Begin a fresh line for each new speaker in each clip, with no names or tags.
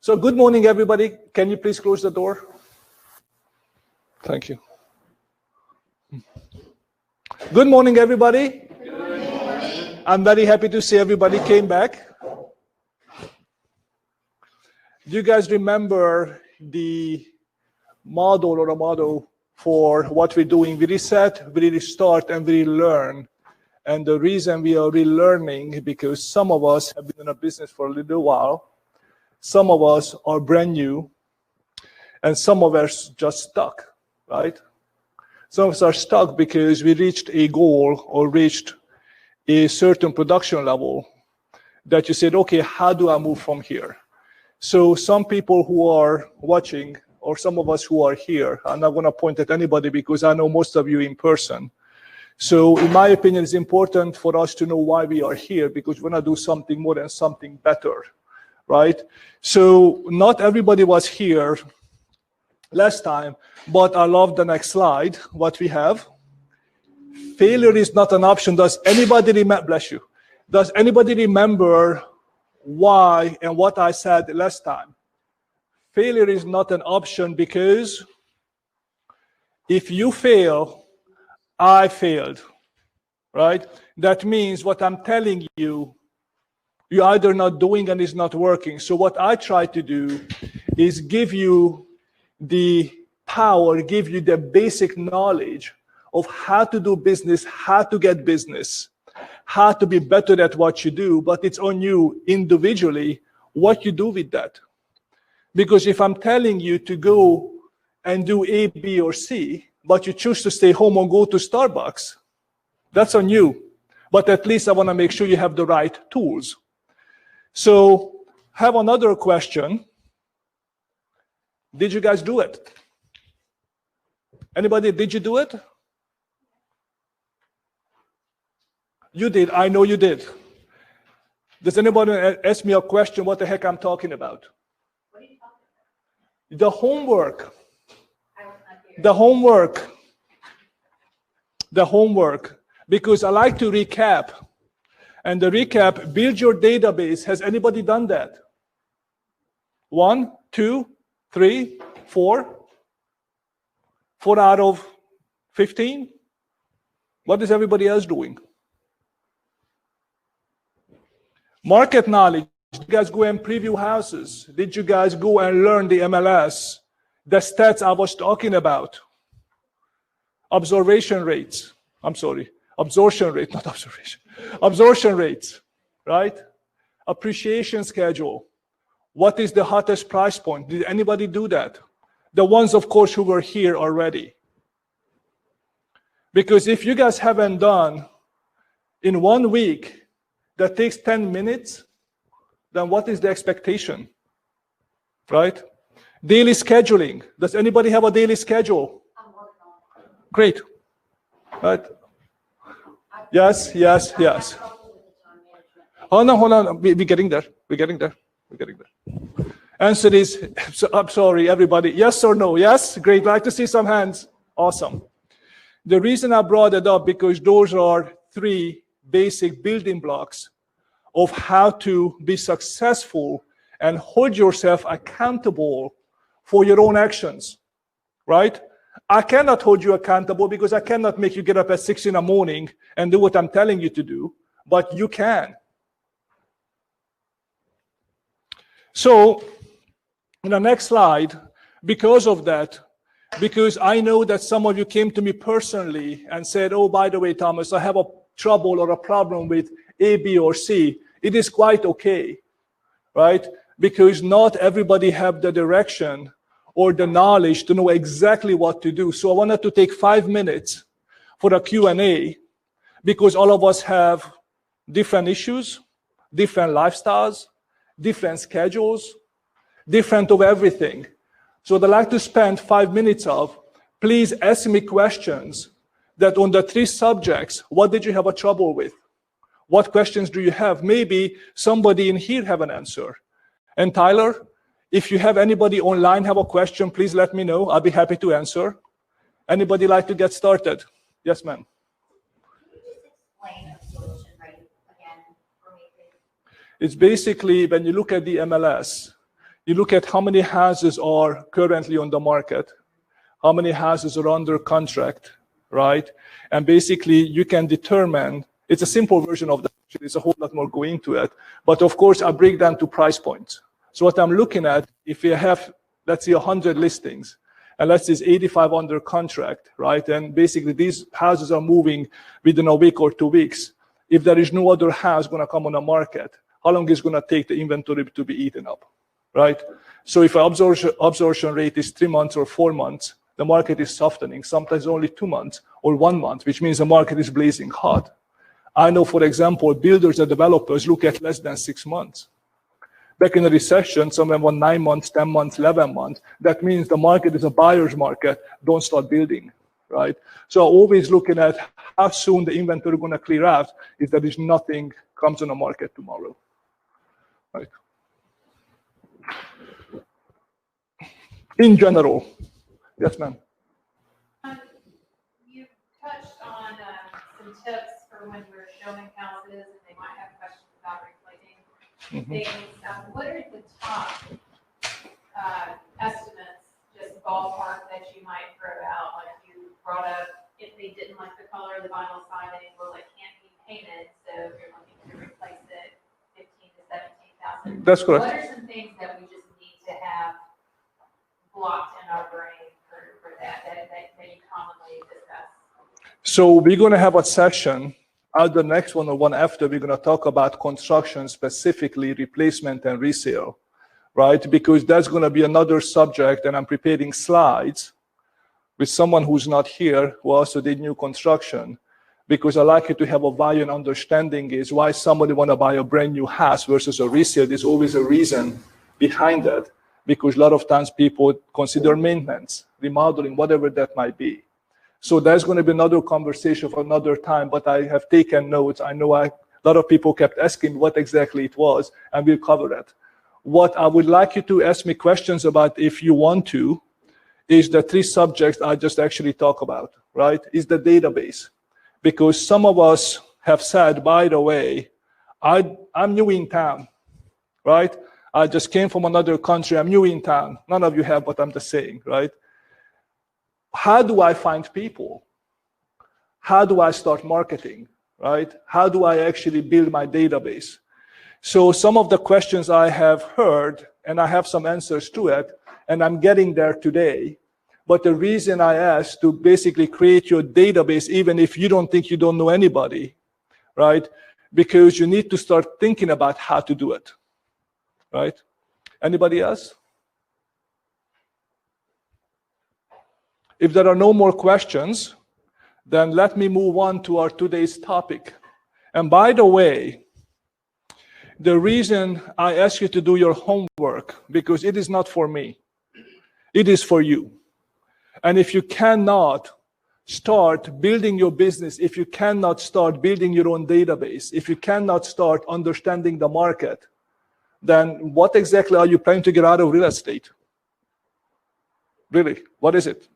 So good morning, everybody. Can you please close the door? Thank you. Good morning, everybody. Good morning. I'm very happy to see everybody came back. Do you guys remember the model or a model for what we're doing? We reset, we restart, and we relearn. And the reason we are relearning because some of us have been in a business for a little while. Some of us are brand new, and some of us just stuck, right? Some of us are stuck because we reached a goal or reached a certain production level that you said, okay, how do I move from here? So some people who are watching, or some of us who are here, I'm not going to point at anybody because I know most of you in person. So in my opinion, it's important for us to know why we are here because we want to do something more than something better, right? So not everybody was here last time, but I love the next slide, what we have. Failure is not an option. Does anybody remember, bless you, does anybody remember why and what I said last time? Failure is not an option because if you fail, I failed, right? That means what I'm telling you, you're either not doing and it's not working. So what I try to do is give you the power, give you the basic knowledge of how to do business, how to get business, how to be better at what you do, but it's on you individually what you do with that. Because if I'm telling you to go and do A, B, or C, but you choose to stay home and go to Starbucks, that's on you. But at least I want to make sure you have the right tools. So have another question. Did you guys do it? Anybody, did you do it? You did. I know you did. Does anybody ask me a question what the heck I'm talking about? What are you talking about? The homework. The homework. The homework. Because I like to recap. And the recap, build your database. Has anybody done that? 1, 2, 3, 4? 4 out of 15? What is everybody else doing? Market knowledge. Did you guys go and preview houses? Did you guys go and learn the MLS? The stats I was talking about. Absorption rates. I'm sorry. Absorption rate, not observation. Absorption rates, right? Appreciation schedule. What is the hottest price point? Did anybody do that? The ones, of course, who were here already. Because if you guys haven't done in 1 week, that takes 10 minutes, then what is the expectation, right? Daily scheduling. Does anybody have a daily schedule? Great, right? Yes, yes, yes. Oh no, hold on. We're getting there. We're getting there. We're getting there. Answer is, I'm sorry, everybody. Yes or no? Yes? Great. I'd like to see some hands. Awesome. The reason I brought it up because those are 3 basic building blocks of how to be successful and hold yourself accountable for your own actions, right? I cannot hold you accountable because I cannot make you get up at 6 in the morning and do what I'm telling you to do, but you can. So, in the next slide, because of that, because I know that some of you came to me personally and said, oh, by the way, Thomas, I have a trouble or a problem with A, B, or C. It is quite okay, right? Because not everybody have the direction or the knowledge to know exactly what to do. So I wanted to take 5 minutes for a Q&A because all of us have different issues, different lifestyles, different schedules, different of everything. So I'd like to spend 5 minutes of, please ask me questions that on the 3 subjects, what did you have a trouble with? What questions do you have? Maybe somebody in here have an answer. And Tyler, if you have anybody online have a question, please let me know. I'll be happy to answer. Anybody like to get started? Yes, ma'am.
Can you just explain absorption rate again for me, please?
It's basically when you look at the MLS, You look at how many houses are currently on the market, how many houses are under contract, right? And basically you can determine, it's a simple version of that. There's a whole lot more going to it. But of course, I break down to price points. So what I'm looking at, if you have, let's say 100 listings, and let's say 85 under contract, right? And basically these houses are moving within a week or 2 weeks. If there is no other house going to come on the market, how long is it going to take the inventory to be eaten up, right? So if absorption rate is 3 months or 4 months, the market is softening, sometimes only 2 months or 1 month, which means the market is blazing hot. I know, for example, builders and developers look at less than 6 months. Back in the recession, some went 9 months, 10 months, 11 months. That means the market is a buyer's market. Don't start building, right? So always looking at how soon the inventory is going to clear out if there is nothing comes on the market tomorrow, right? In general. Yes, ma'am.
You touched on some tips for when you're showing houses and they might have questions about replating things. What are the top estimates, just ballpark, that you might throw out? Like you brought up, if they didn't like the color of the vinyl siding, well, it can't be painted, so you're looking to replace it 15 to 17,000.
That's correct.
What are some things that we just need to have blocked in our brain for that you commonly discuss?
So we're going to have a session, the next one or one after, we're going to talk about construction, specifically replacement and resale, right? Because that's going to be another subject, and I'm preparing slides with someone who's not here, who also did new construction, because I like you to have a value and understanding is why somebody want to buy a brand new house versus a resale. There's always a reason behind that, because a lot of times people consider maintenance, remodeling, whatever that might be. So there's going to be another conversation for another time, but I have taken notes. I know a lot of people kept asking what exactly it was, and we'll cover that. What I would like you to ask me questions about, if you want to, is the 3 subjects I just actually talk about, right? Is the database. Because some of us have said, by the way, I'm new in town, right? I just came from another country. I'm new in town. None of you have, but I'm just saying, right? How do I find people? How do I start marketing, right? How do I actually build my database? So some of the questions I have heard, and I have some answers to it, and I'm getting there today. But the reason I asked to basically create your database, even if you don't think you don't know anybody, right? Because you need to start thinking about how to do it, right? Anybody else? If there are no more questions, then let me move on to our today's topic. And by the way, the reason I ask you to do your homework, because it is not for me, it is for you. And if you cannot start building your business, if you cannot start building your own database, if you cannot start understanding the market, then what exactly are you planning to get out of real estate? Really, what is it?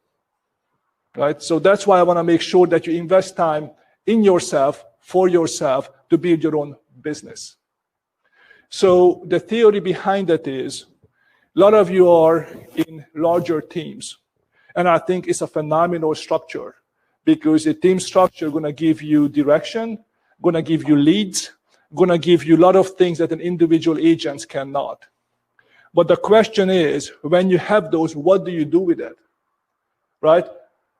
Right? So that's why I want to make sure that you invest time in yourself, for yourself, to build your own business. So the theory behind that is, a lot of you are in larger teams. And I think it's a phenomenal structure, because a team structure is going to give you direction, going to give you leads, going to give you a lot of things that an individual agent cannot. But the question is, when you have those, what do you do with it? Right?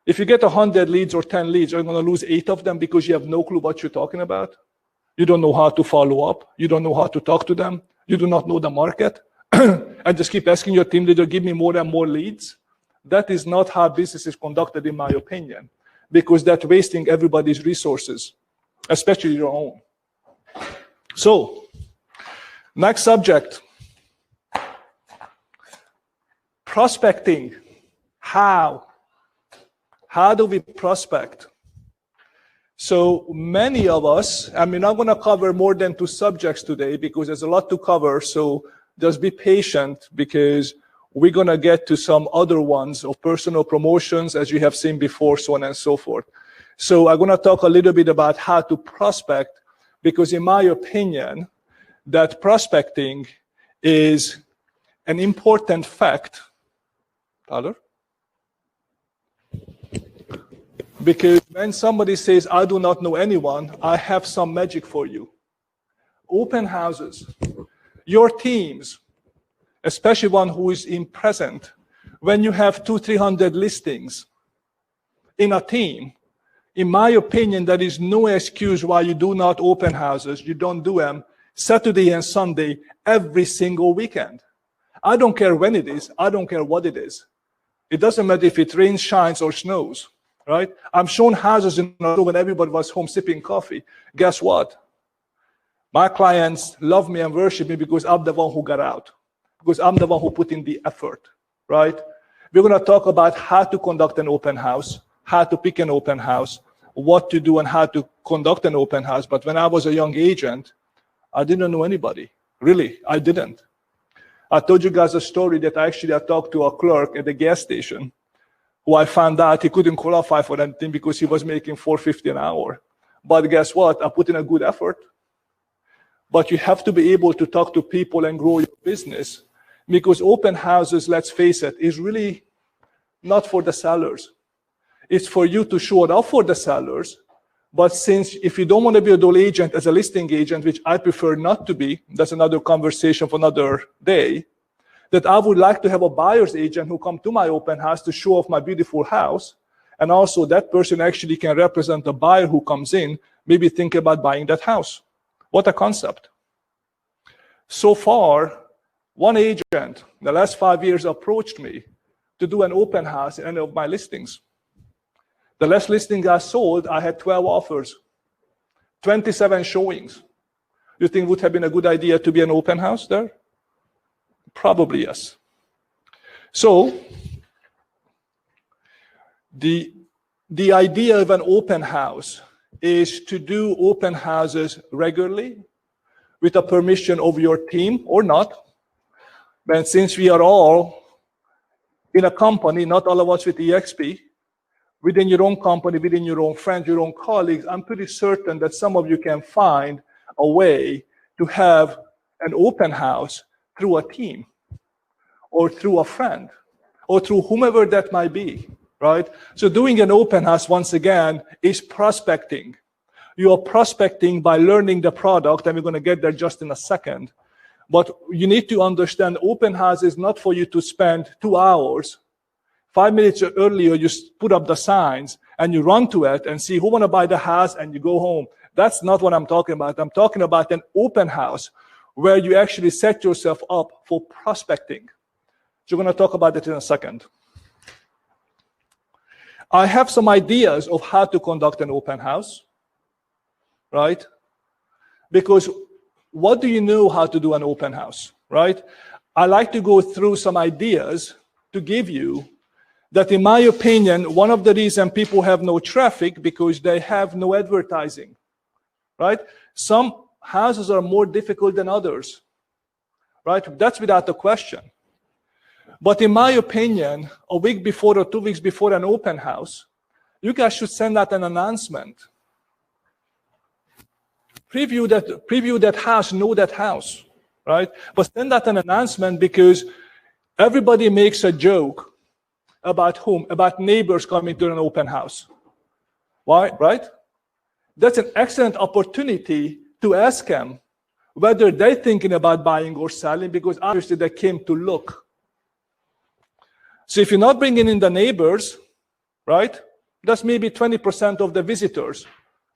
If you get 100 leads or 10 leads, are you going to lose 8 of them because you have no clue what you're talking about? You don't know how to follow up. You don't know how to talk to them. You do not know the market. And just keep asking your team leader, give me more and more leads. That is not how business is conducted, in my opinion, because that's wasting everybody's resources, especially your own. So, next subject. Prospecting. How? How do we prospect? So many of us, I mean, I'm going to cover more than 2 subjects today because there's a lot to cover. So just be patient, because we're going to get to some other ones of personal promotions, as you have seen before, so on and so forth. So I'm going to talk a little bit about how to prospect, because in my opinion, that prospecting is an important fact, Tyler, because when somebody says, I do not know anyone, I have some magic for you. Open houses, your teams, especially one who is in present, when you have 200-300 listings in a team, in my opinion, there is no excuse why you do not open houses. You don't do them Saturday and Sunday every single weekend. I don't care when it is. I don't care what it is. It doesn't matter if it rains, shines, or snows, right? I'm shown houses in Raleigh when everybody was home sipping coffee. Guess what? My clients love me and worship me because I'm the one who got out, because I'm the one who put in the effort, right? We're going to talk about how to conduct an open house, how to pick an open house, what to do and how to conduct an open house. But when I was a young agent, I didn't know anybody. Really, I didn't. I told you guys a story that I talked to a clerk at the gas station who I found out he couldn't qualify for anything because he was making $4.50 an hour. But guess what? I put in a good effort. But you have to be able to talk to people and grow your business, because open houses, let's face it, is really not for the sellers. It's for you to show it up for the sellers. But since if you don't want to be a dual agent as a listing agent, which I prefer not to be, that's another conversation for another day, that I would like to have a buyer's agent who come to my open house to show off my beautiful house. And also that person actually can represent the buyer who comes in, maybe think about buying that house. What a concept. So far, one agent in the last 5 years approached me to do an open house in any of my listings. The last listing I sold, I had 12 offers, 27 showings. You think it would have been a good idea to be an open house there? Probably yes. So the idea of an open house is to do open houses regularly with a permission of your team or not. But since we are all in a company, not all of us with EXP, within your own company, within your own friends, your own colleagues, I'm pretty certain that some of you can find a way to have an open house through a team or through a friend or through whomever that might be, right? So doing an open house, once again, is prospecting. You are prospecting by learning the product, and we're going to get there just in a second. But you need to understand open house is not for you to spend 2 hours. 5 minutes earlier, you put up the signs and you run to it and see who want to buy the house and you go home. That's not what I'm talking about. I'm talking about an open house where you actually set yourself up for prospecting. So we're going to talk about that in a second. I have some ideas of how to conduct an open house, right? Because what do you know how to do an open house, right? I like to go through some ideas to give you that, in my opinion, one of the reasons people have no traffic because they have no advertising, right? Some houses are more difficult than others, right? That's without a question. But in my opinion, a week before or 2 weeks before an open house, you guys should send out an announcement. Preview that house, know that house, right? But send out an announcement because everybody makes a joke about whom? About neighbors coming to an open house. Why, right? That's an excellent opportunity to ask them whether they're thinking about buying or selling, because obviously they came to look. So if you're not bringing in the neighbors, right, that's maybe 20% of the visitors.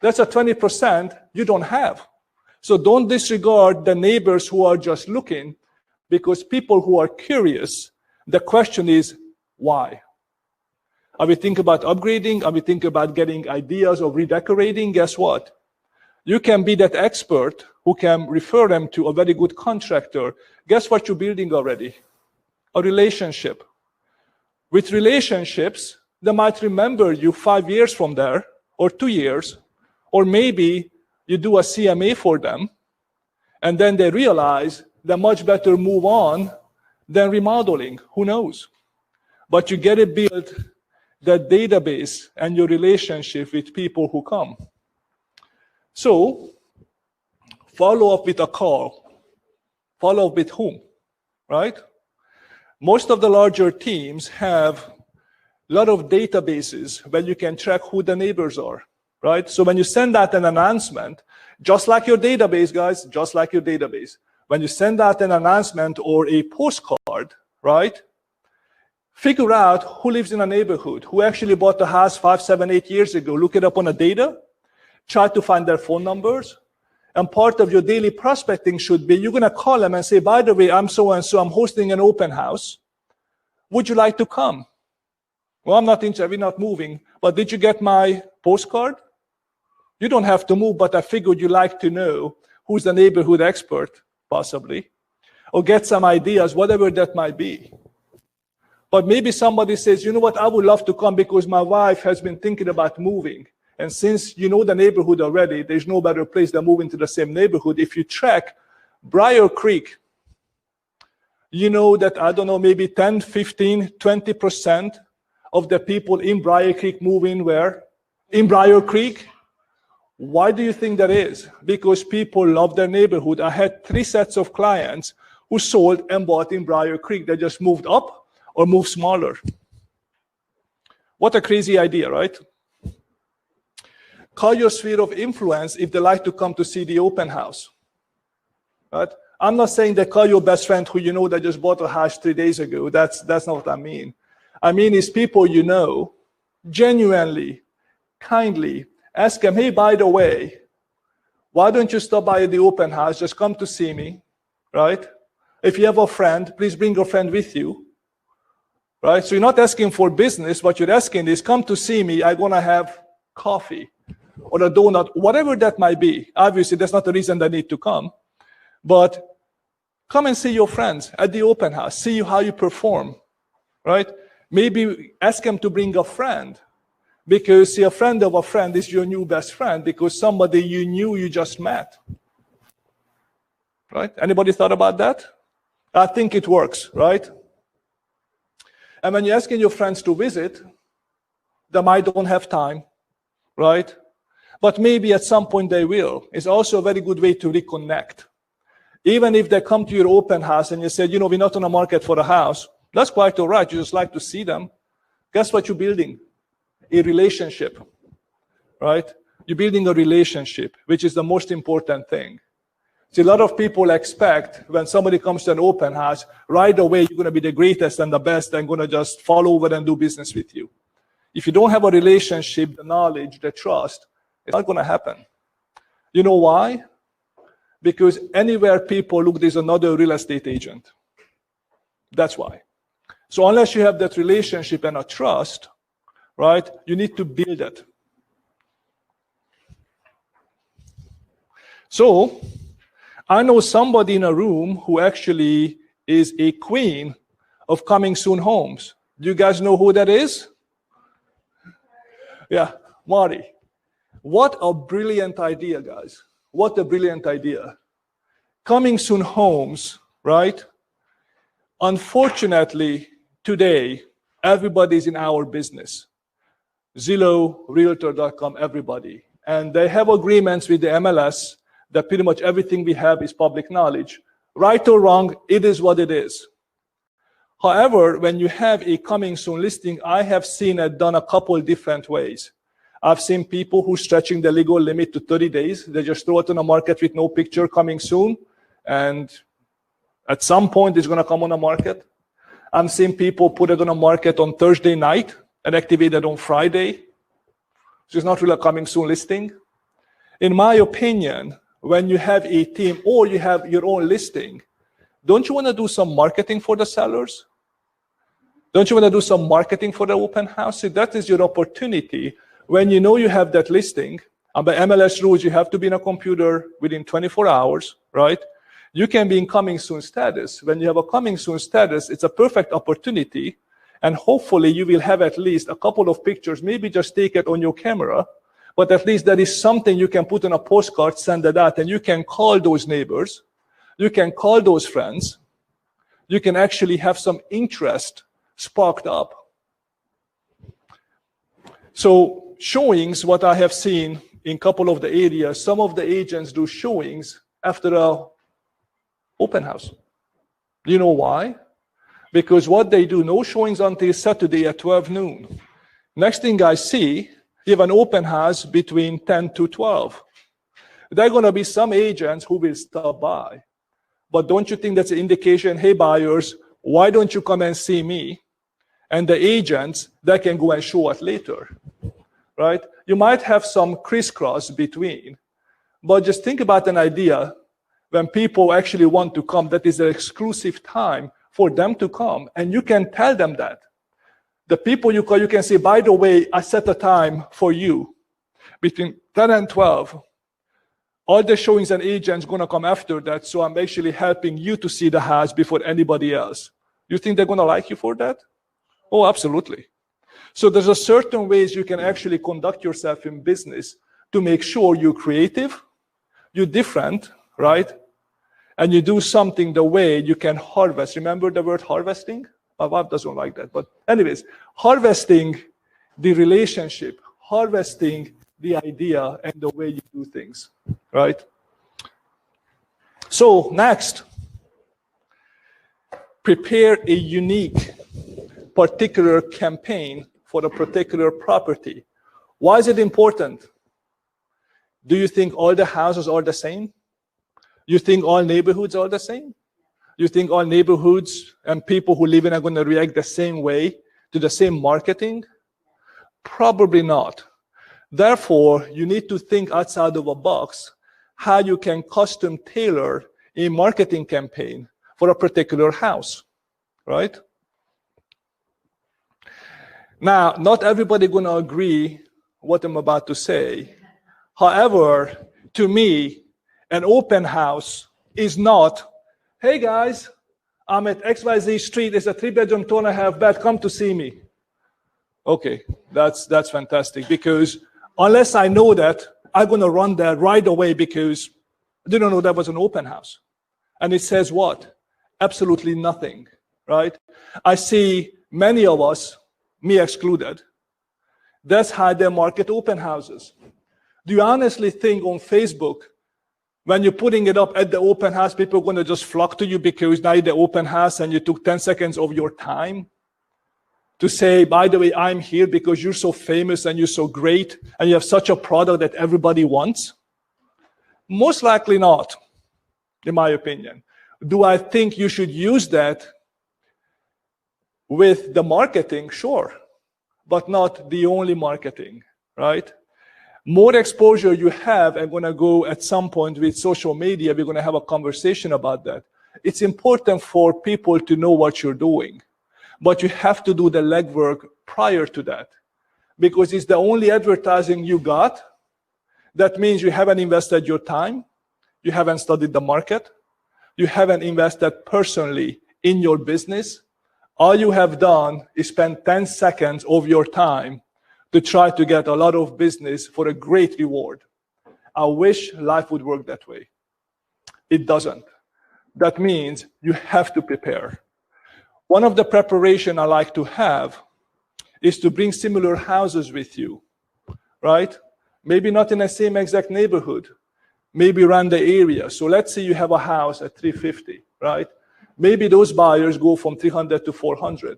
That's a 20% you don't have. So don't disregard the neighbors who are just looking, because people who are curious, the question is, why? Are we thinking about upgrading? Are we thinking about getting ideas of redecorating? Guess what? You can be that expert who can refer them to a very good contractor. Guess what you're building already? A relationship. With relationships, they might remember you 5 years from there, or 2 years, or maybe you do a CMA for them, and then they realize they're much better move on than remodeling. Who knows? But you get to build that database and your relationship with people who come. So follow up with a call. Follow up with whom, right? Most of the larger teams have a lot of databases where you can track who the neighbors are, right? So when you send out an announcement, just like your database, guys, just like your database, when you send out an announcement or a postcard, right, figure out who lives in a neighborhood, who actually bought the house 5, 7, 8 years ago. Look it up on the data. Try to find their phone numbers. And part of your daily prospecting should be, you're going to call them and say, by the way, I'm so-and-so, I'm hosting an open house. Would you like to come? Well, I'm not interested, we're not moving. But did you get my postcard? You don't have to move, but I figured you'd like to know who's the neighborhood expert, possibly. Or get some ideas, whatever that might be. But maybe somebody says, you know what, I would love to come because my wife has been thinking about moving. And since you know the neighborhood already, there's no better place than moving to the same neighborhood. If you track Briar Creek, you know that, I don't know, maybe 10, 15, 20% of the people in Briar Creek move in where? In Briar Creek. Why do you think that is? Because people love their neighborhood. I had 3 sets of clients who sold and bought in Briar Creek. They just moved up or move smaller. What a crazy idea, right? Call your sphere of influence if they like to come to see the open house. Right? I'm not saying that call your best friend who you know that just bought a house 3 days ago. That's not what I mean. I mean is people you know, genuinely, kindly, ask them, hey, by the way, why don't you stop by the open house? Just come to see me, right? If you have a friend, please bring your friend with you. Right? So you're not asking for business. What you're asking is, come to see me. I'm going to have coffee or a donut, whatever that might be. Obviously, that's not the reason they need to come. But come and see your friends at the open house. See how you perform. Right? Maybe ask them to bring a friend. Because, see, a friend of a friend is your new best friend because somebody you knew you just met. Right? Anybody thought about that? I think it works, right? And when you're asking your friends to visit, they might don't have time, right? But maybe at some point they will. It's also a very good way to reconnect. Even if they come to your open house and you said, you know, we're not on the market for a house, that's quite all right. You just like to see them. Guess what you're building? A relationship, right? You're building a relationship, which is the most important thing. See, a lot of people expect when somebody comes to an open house, right away you're going to be the greatest and the best and going to just fall over and do business with you. If you don't have a relationship, the knowledge, the trust, it's not going to happen. You know why? Because anywhere people look, there's another real estate agent. That's why. So unless you have that relationship and a trust, right, you need to build it. So I know somebody in a room who actually is a queen of coming soon homes. Do you guys know who that is? Yeah, Marti. What a brilliant idea, guys. What a brilliant idea. Coming soon homes, right? Unfortunately, today, everybody's in our business. Zillow, Realtor.com, everybody. And they have agreements with the MLS that pretty much everything we have is public knowledge. Right or wrong, it is what it is. However, when you have a coming soon listing, I have seen it done a couple different ways. I've seen people who stretching the legal limit to 30 days. They just throw it on the market with no picture coming soon. And at some point, it's going to come on the market. I'm seeing people put it on the market on Thursday night and activate it on Friday. So it's not really a coming soon listing. In my opinion, when you have a team or you have your own listing, don't you want to do some marketing for the sellers? Don't you want to do some marketing for the open house? See, that is your opportunity. When you know you have that listing, and by MLS rules, you have to be in a computer within 24 hours, right? You can be in coming soon status. When you have a coming soon status, it's a perfect opportunity. And hopefully you will have at least a couple of pictures, maybe just take it on your camera, but at least there is something you can put on a postcard, send it out, and you can call those neighbors. You can call those friends. You can actually have some interest sparked up. So showings, what I have seen in a couple of the areas, some of the agents do showings after a open house. Do you know why? Because what they do, no showings until Saturday at 12 noon. Next thing I see, you have an open house between 10 to 12. There are going to be some agents who will stop by. But don't you think that's an indication, hey, buyers, why don't you come and see me? And the agents, they can go and show it later, right? You might have some crisscross between, but just think about an idea when people actually want to come, that is an exclusive time for them to come, and you can tell them that. The people you call, you can say, by the way, I set a time for you between 10 and 12. All the showings and agents going to come after that, so I'm actually helping you to see the house before anybody else. You think they're going to like you for that? Oh, absolutely. So there's a certain ways you can actually conduct yourself in business to make sure you're creative, you're different, right? And you do something the way you can harvest. Remember the word harvesting? My wife doesn't like that. But anyways, harvesting the relationship, harvesting the idea and the way you do things, right? So next, prepare a unique, particular campaign for a particular property. Why is it important? Do you think all the houses are the same? You think all neighborhoods are the same? You think all neighborhoods and people who live in are going to react the same way to the same marketing? Probably not. Therefore, you need to think outside of a box how you can custom tailor a marketing campaign for a particular house, right? Now, not everybody going to agree what I'm about to say. However, to me, an open house is not, hey guys, I'm at XYZ Street, it's a 3-bedroom, 2.5 bed, come to see me. Okay, that's fantastic, because unless I know that, I'm going to run there right away because I didn't know that was an open house. And it says what? Absolutely nothing, right? I see many of us, me excluded, that's how they market open houses. Do you honestly think on Facebook, when you're putting it up at the open house, people are going to just flock to you because now you're the open house and you took 10 seconds of your time to say, by the way, I'm here because you're so famous and you're so great and you have such a product that everybody wants? Most likely not, in my opinion. Do I think you should use that with the marketing? Sure, but not the only marketing, right? More exposure you have, I'm going to go at some point with social media, we're going to have a conversation about that. It's important for people to know what you're doing, but you have to do the legwork prior to that, because it's the only advertising you got. That means you haven't invested your time, you haven't studied the market, you haven't invested personally in your business. All you have done is spend 10 seconds of your time to try to get a lot of business for a great reward. I wish life would work that way. It doesn't. That means you have to prepare. One of the preparation I like to have is to bring similar houses with you, right? Maybe not in the same exact neighborhood, maybe around the area. So let's say you have a house at 350, right? Maybe those buyers go from 300 to 400.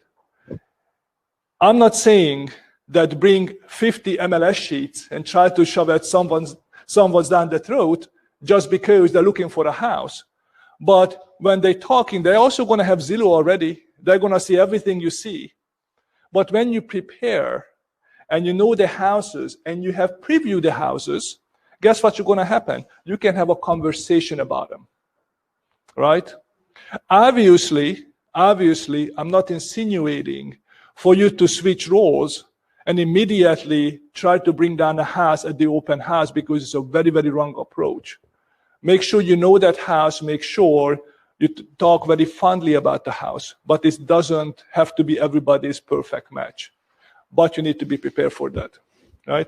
I'm not saying that bring 50 MLS sheets and try to shove it someone's down the throat just because they're looking for a house. But when they're talking, they're also going to have Zillow already. They're going to see everything you see. But when you prepare and you know the houses and you have previewed the houses, guess what's going to happen? You can have a conversation about them, right? Obviously, I'm not insinuating for you to switch roles and immediately try to bring down a house at the open house, because it's a very, very wrong approach. Make sure you know that house, make sure you talk very fondly about the house, but it doesn't have to be everybody's perfect match. But you need to be prepared for that, right?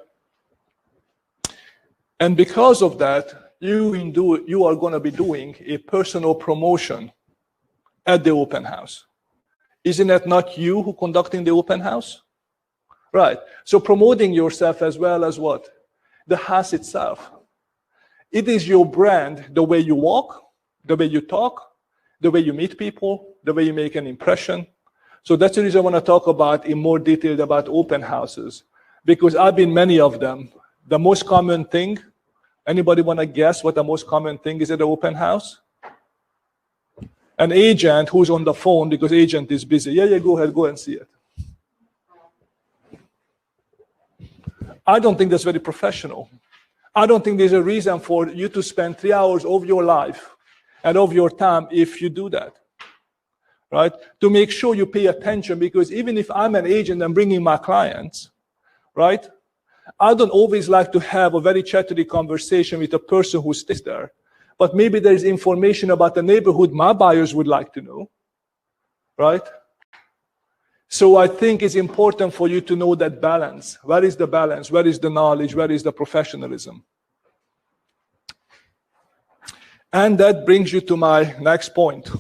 And because of that, you are going to be doing a personal promotion at the open house. Isn't that not you who conducting the open house? Right. So promoting yourself as well as what? The house itself. It is your brand, the way you walk, the way you talk, the way you meet people, the way you make an impression, So that's the reason I want to talk about in more detail about open houses, because I've been many of them. The most common thing, anybody want to guess what the most common thing is at an open house? An agent who's on the phone because agent is busy. Yeah, go ahead, go and see it. I don't think that's very professional. I don't think there's a reason for you to spend 3 hours of your life and of your time if you do that, right? To make sure you pay attention, because even if I'm an agent and bringing my clients, right? I don't always like to have a very chattery conversation with a person who stays there, but maybe there's information about the neighborhood my buyers would like to know, right? So I think it's important for you to know that balance. Where is the balance? Where is the knowledge? Where is the professionalism? And that brings you to my next point,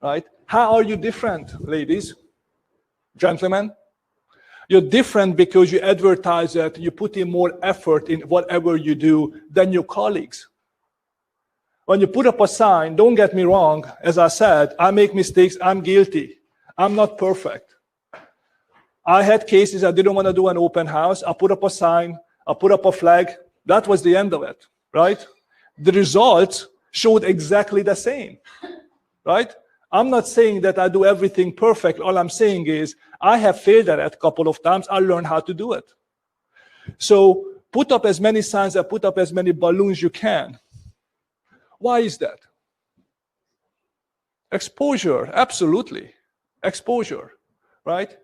right? How are you different, ladies, gentlemen? You're different because you advertise it, you put in more effort in whatever you do than your colleagues. When you put up a sign, don't get me wrong, as I said, I make mistakes, I'm guilty. I'm not perfect. I had cases I didn't want to do an open house. I put up a sign, I put up a flag. That was the end of it, right? The results showed exactly the same, right? I'm not saying that I do everything perfect. All I'm saying is I have failed at it a couple of times. I learned how to do it. So put up as many signs and put up as many balloons you can. Why is that? Exposure, absolutely. Exposure, right?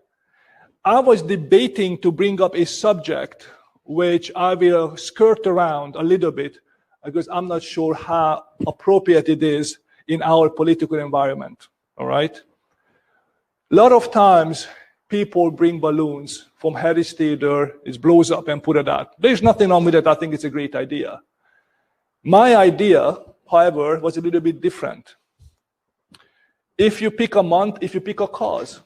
I was debating to bring up a subject which I will skirt around a little bit because I'm not sure how appropriate it is in our political environment, all right? A lot of times people bring balloons from Harris Theater, it blows up and put it out. There's nothing wrong with it. I think it's a great idea. My idea, however, was a little bit different. If you pick a month, if you pick a cause,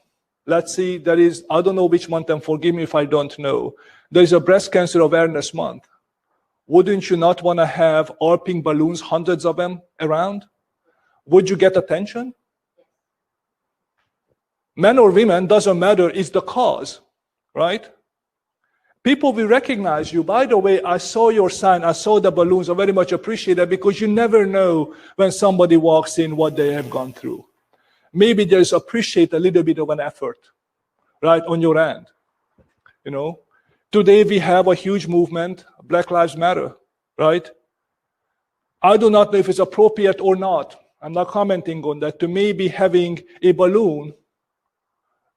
let's see, there is, I don't know which month, and forgive me if I don't know, there's a breast cancer awareness month. Wouldn't you not want to have all pink balloons, hundreds of them around? Would you get attention? Men or women, doesn't matter, it's the cause, right? People will recognize you. By the way, I saw your sign, I saw the balloons, I very much appreciate that, because you never know when somebody walks in what they have gone through. Maybe there's appreciate a little bit of an effort, right, on your end. You know, today we have a huge movement, Black Lives Matter, right? I do not know if it's appropriate or not. I'm not commenting on that. To maybe having a balloon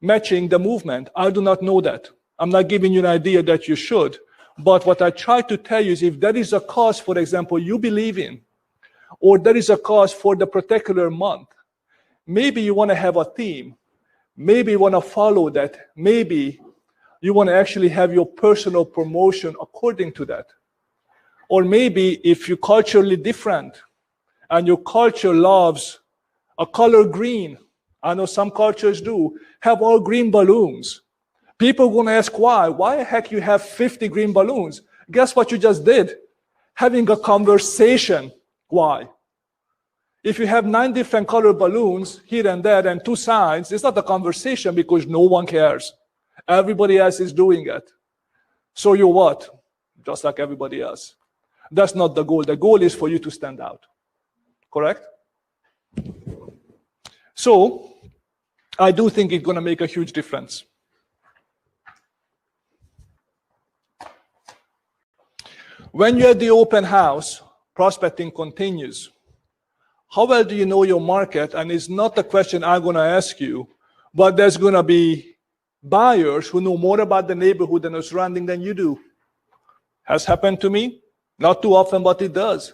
matching the movement, I do not know that. I'm not giving you an idea that you should. But what I try to tell you is if there is a cause, for example, you believe in, or there is a cause for the particular month, maybe you want to have a theme. Maybe you want to follow that. Maybe you want to actually have your personal promotion according to that. Or maybe if you're culturally different and your culture loves a color green, I know some cultures do, have all green balloons. People are going to ask why. Why the heck you have 50 green balloons? Guess what you just did? Having a conversation. Why? If you have 9 different colored balloons here and there and 2 signs, it's not a conversation because no one cares. Everybody else is doing it. So you're what? Just like everybody else. That's not the goal. The goal is for you to stand out. Correct? So I do think it's going to make a huge difference. When you're at the open house, prospecting continues. How well do you know your market? And it's not the question I'm going to ask you, but there's going to be buyers who know more about the neighborhood and the surrounding than you do. Has happened to me. Not too often, but it does.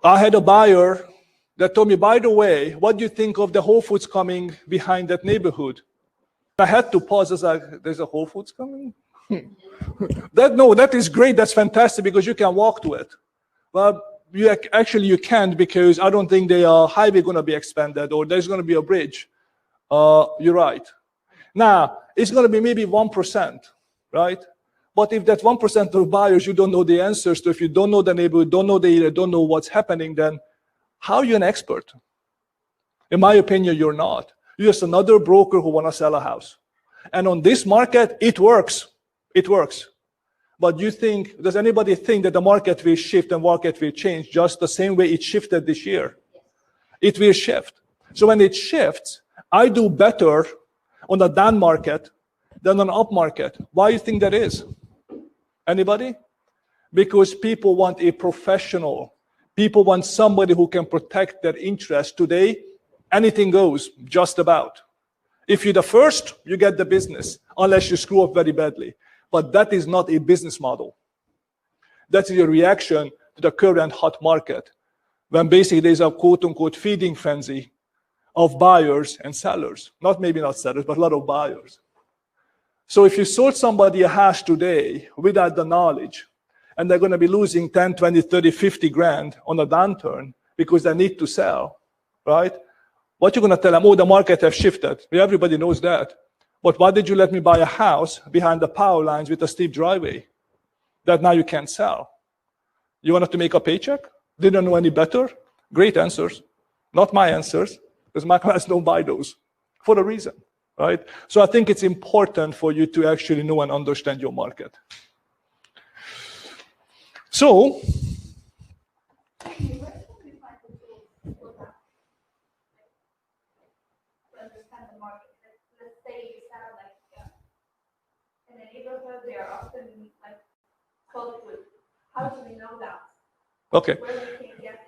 I had a buyer that told me, by the way, what do you think of the Whole Foods coming behind that neighborhood? I had to pause. I was like, there's a Whole Foods coming? That is great. That's fantastic because you can walk to it. Well, you can't because I don't think the highway going to be expanded or there's going to be a bridge. You're right. Now, it's going to be maybe 1%, right? But if that 1% of buyers you don't know the answers to, if you don't know the neighborhood, don't know the area, don't know what's happening, then how are you an expert? In my opinion, you're not. You're just another broker who want to sell a house. And on this market, it works. It works. But does anybody think that the market will shift and market will change just the same way it shifted this year? It will shift. So when it shifts, I do better on the down market than on up market. Why do you think that is? Anybody? Because people want a professional. People want somebody who can protect their interests. Today, anything goes, just about. If you're the first, you get the business, unless you screw up very badly. But that is not a business model. That's a reaction to the current hot market, when basically there's a quote-unquote feeding frenzy of buyers and sellers. Maybe not sellers, but a lot of buyers. So if you sold somebody a house today without the knowledge, and they're going to be losing 10, 20, 30, 50 grand on a downturn because they need to sell, right? What you're going to tell them? Oh, the market has shifted. Yeah, everybody knows that. But why did you let me buy a house behind the power lines with a steep driveway that now you can't sell? You wanted to make a paycheck? Didn't know any better? Great answers. Not my answers, because my clients don't buy those for a reason, right? So I think it's important for you to actually know and understand your market. So,
they're often like close with. How do we know that?
Okay.
Where we can get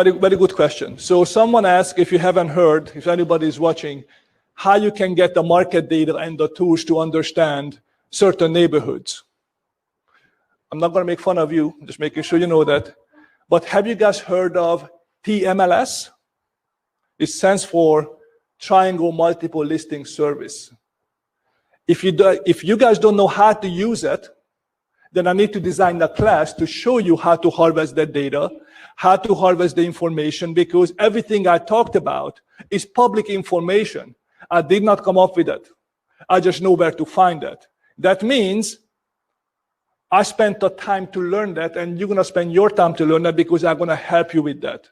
it?
Very good question. So someone asked, if you haven't heard, if anybody is watching, how you can get the market data and the tools to understand certain neighborhoods. I'm not going to make fun of you, just making sure you know that. But have you guys heard of TMLS? It stands for Triangle Multiple Listing Service. If you guys don't know how to use it, then I need to design a class to show you how to harvest that data, how to harvest the information, because everything I talked about is public information. I did not come up with it. I just know where to find it. That means I spent the time to learn that, and you're going to spend your time to learn that because I'm going to help you with that.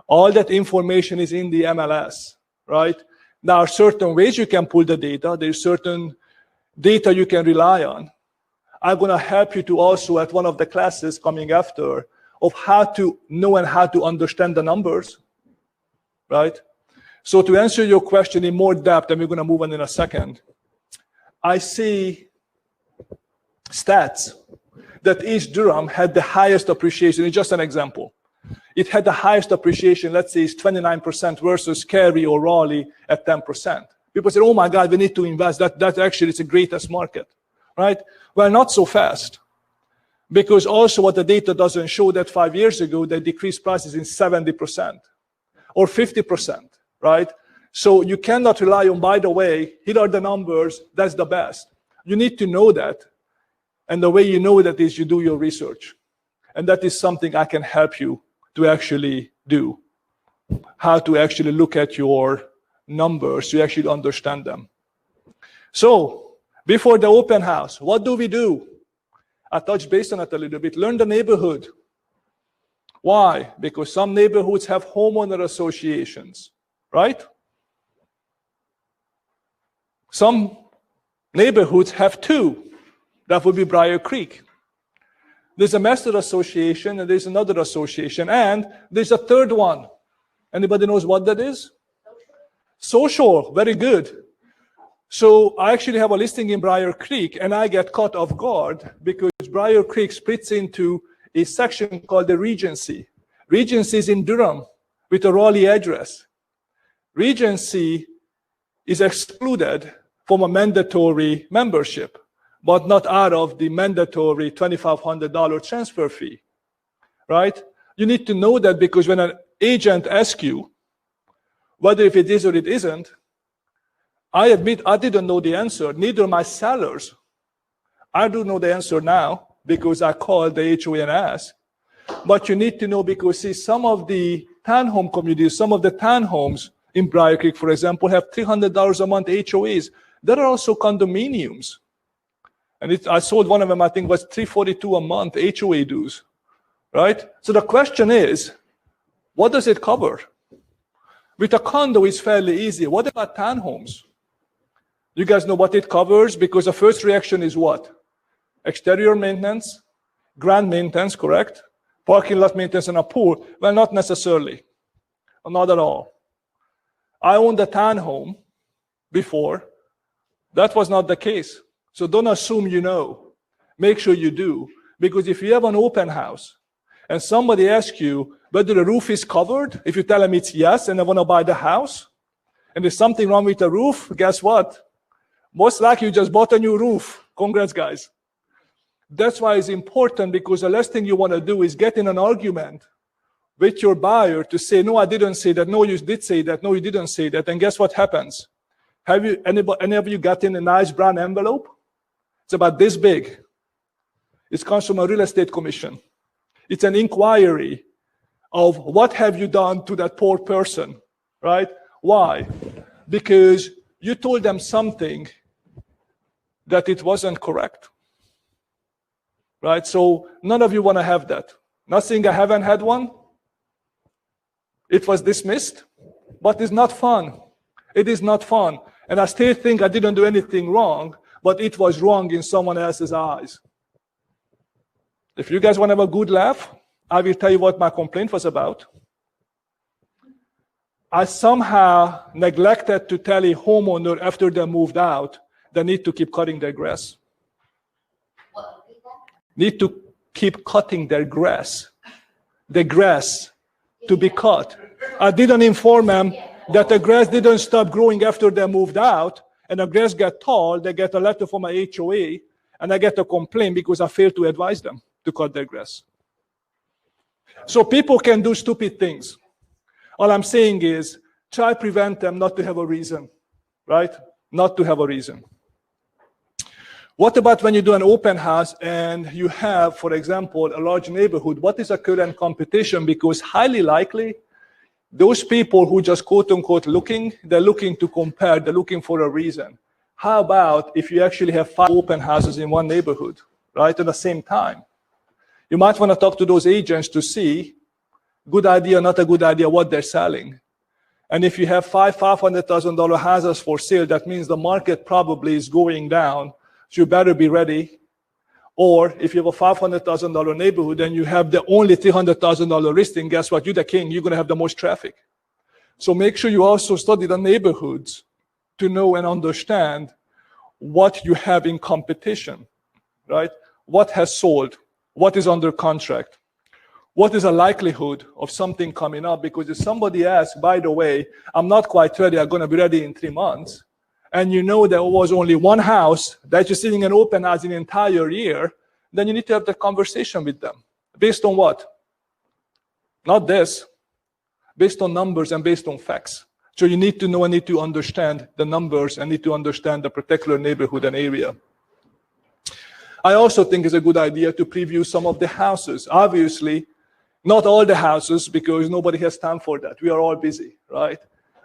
All that information is in the MLS, right? There are certain ways you can pull the data. There's certain data you can rely on. I'm going to help you to also at one of the classes coming after of how to know and how to understand the numbers, right? So to answer your question in more depth, and we're going to move on in a second, I see stats that East Durham had the highest appreciation. It's just an example. It had the highest appreciation, let's say it's 29% versus Cary or Raleigh at 10%. People say, oh my God, we need to invest. That actually is the greatest market, right? Well, not so fast. Because also what the data doesn't show that 5 years ago, they decreased prices in 70% or 50%, right? So you cannot rely on, by the way, here are the numbers, that's the best. You need to know that. And the way you know that is you do your research. And that is something I can help you to actually do. How to actually look at your numbers to actually understand them. So, before the open house, what do? I touched base on it a little bit. Learn the neighborhood. Why? Because some neighborhoods have homeowner associations, right? Some neighborhoods have two. That would be Briar Creek. There's a master association, and there's another association, and there's a third one. Anybody knows what that is? Social, very good. So I actually have a listing in Briar Creek, and I get caught off guard because Briar Creek splits into a section called the Regency. Regency is in Durham with a Raleigh address. Regency is excluded from a mandatory membership, but not out of the mandatory $2,500 transfer fee, right? You need to know that because when an agent asks you whether if it is or it isn't, I admit I didn't know the answer, neither my sellers. I do know the answer now because I called the HOA and asked. But you need to know because, see, some of the townhome communities, some of the townhomes in Briar Creek, for example, have $300 a month HOAs. There are also condominiums. And I sold one of them, I think, was $342 a month HOA dues, right? So the question is, what does it cover? With a condo, it's fairly easy. What about townhomes? You guys know what it covers? Because the first reaction is what? Exterior maintenance, ground maintenance, correct? Parking lot maintenance and a pool. Well, not necessarily. Not at all. I owned a townhome before. That was not the case. So don't assume you know. Make sure you do. Because if you have an open house and somebody asks you whether the roof is covered, if you tell them it's yes and they want to buy the house, and there's something wrong with the roof, guess what? Most likely you just bought a new roof. Congrats, guys. That's why it's important, because the last thing you want to do is get in an argument with your buyer to say, no, I didn't say that. No, you did say that. No, you didn't say that. And guess what happens? Have you, any of you gotten a nice brown envelope? It's about this big. It comes from a real estate commission. It's an inquiry of what have you done to that poor person, right? Why? Because you told them something that it wasn't correct, right? So none of you want to have that. Not saying I haven't had one. It was dismissed, but it's not fun. It is not fun. And I still think I didn't do anything wrong, but it was wrong in someone else's eyes. If you guys want to have a good laugh, I will tell you what my complaint was about. I somehow neglected to tell a homeowner after they moved out they need to keep cutting their grass. Need to keep cutting their grass. The grass to be cut. I didn't inform them that the grass didn't stop growing after they moved out, and the grass got tall. They get a letter from my HOA, and I get a complaint because I failed to advise them to cut their grass. So people can do stupid things. All I'm saying is try to prevent them not to have a reason, right? Not to have a reason. What about when you do an open house and you have, for example, a large neighborhood? What is the current competition? Because highly likely, those people who just quote unquote looking, they're looking to compare, they're looking for a reason. How about if you actually have 5 open houses in one neighborhood, right, at the same time? You might want to talk to those agents to see, good idea, not a good idea, what they're selling. And if you have 5 $500,000 houses for sale, that means the market probably is going down. So you better be ready. Or if you have a $500,000 neighborhood and you have the only $300,000 listing, guess what? You're the king. You're going to have the most traffic. So make sure you also study the neighborhoods to know and understand what you have in competition, right? What has sold? What is under contract? What is the likelihood of something coming up? Because if somebody asks, by the way, I'm not quite ready, I'm going to be ready in 3 months, and you know there was only one house that you're sitting in open house an entire year, then you need to have the conversation with them. Based on what? Not this. Based on numbers and based on facts. So you need to know and need to understand the numbers and need to understand the particular neighborhood and area. I also think it's a good idea to preview some of the houses. Obviously, not all the houses, because nobody has time for that. We are all busy, right?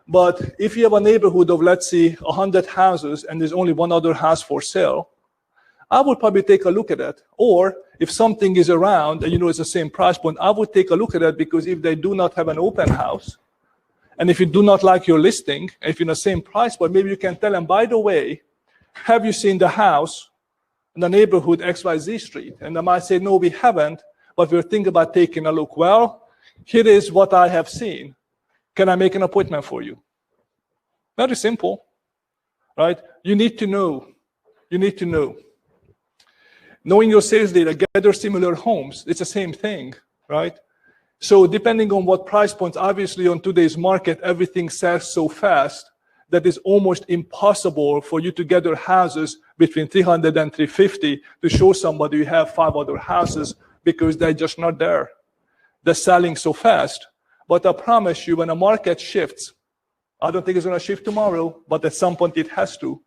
But if you have a neighborhood of, let's say, 100 houses and there's only one other house for sale, I would probably take a look at it. Or if something is around and you know it's the same price point, I would take a look at it, because if they do not have an open house, and if you do not like your listing, if you're in the same price point, maybe you can tell them, by the way, have you seen the house in the neighborhood XYZ Street? And they might say, no, we haven't, but we're thinking about taking a look. Well, here is what I have seen. Can I make an appointment for you? Very simple, right? You need to know. You need to know. Knowing your sales data, gather similar homes. It's the same thing, right? So depending on what price points, obviously on today's market, everything sells so fast that it's almost impossible for you to gather houses between 300 and 350 to show somebody you have 5 other houses, because they're just not there. They're selling so fast. But I promise you, when a market shifts, I don't think it's going to shift tomorrow, but at some point it has to.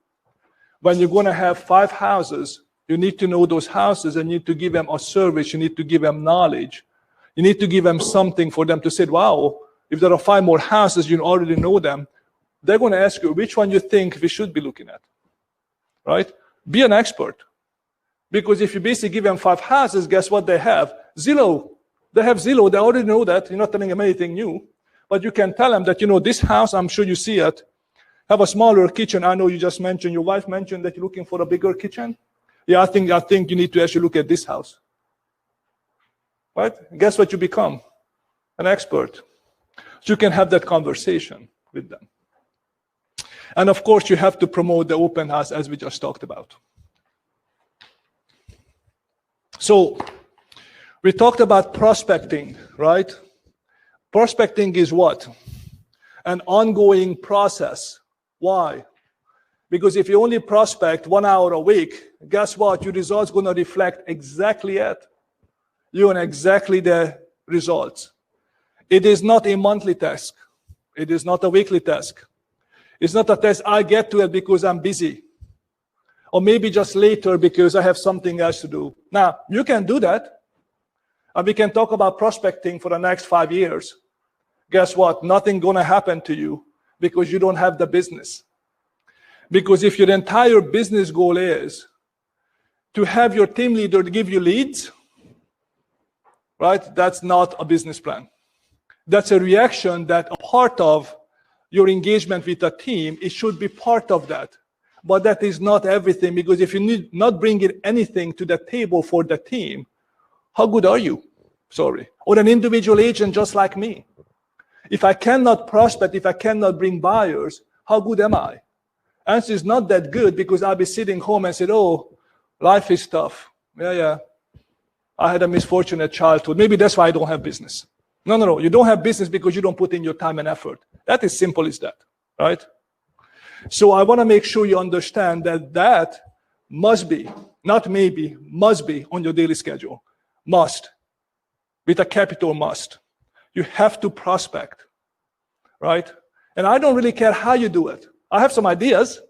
When you're going to have 5 houses, you need to know those houses and you need to give them a service. You need to give them knowledge. You need to give them something for them to say, wow, if there are 5 more houses, you already know them. They're going to ask you which one you think we should be looking at, right? Be an expert. Because if you basically give them 5 houses, guess what they have? Zillow. They have Zillow. They already know that. You're not telling them anything new. But you can tell them that, this house, I'm sure you see it, have a smaller kitchen. I know you just mentioned, your wife mentioned that you're looking for a bigger kitchen. Yeah, I think you need to actually look at this house. Right? Guess what you become? An expert. So you can have that conversation with them. And of course, you have to promote the open house as we just talked about. So we talked about prospecting, right? Prospecting is what? An ongoing process. Why? Because if you only prospect 1 hour a week, guess what? Your results are going to reflect exactly it. You and exactly the results. It is not a monthly task. It is not a weekly task. It's not a test I get to it because I'm busy. Or maybe just later because I have something else to do. Now, you can do that. And we can talk about prospecting for the next 5 years. Guess what? Nothing going to happen to you because you don't have the business. Because if your entire business goal is to have your team leader give you leads, right? That's not a business plan. That's a reaction that a part of your engagement with a team, it should be part of that. But that is not everything, because if you not bringing anything to the table for the team, how good are you? Sorry. Or an individual agent just like me. If I cannot prospect, if I cannot bring buyers, how good am I? Answer is not that good, because I'll be sitting home and said, oh, life is tough. Yeah. I had a misfortunate childhood. Maybe that's why I don't have business. No. You don't have business because you don't put in your time and effort. That is simple as that, right? So I want to make sure you understand that must be, not maybe, must be on your daily schedule. Must. With a capital must. You have to prospect, right? And I don't really care how you do it. I have some ideas,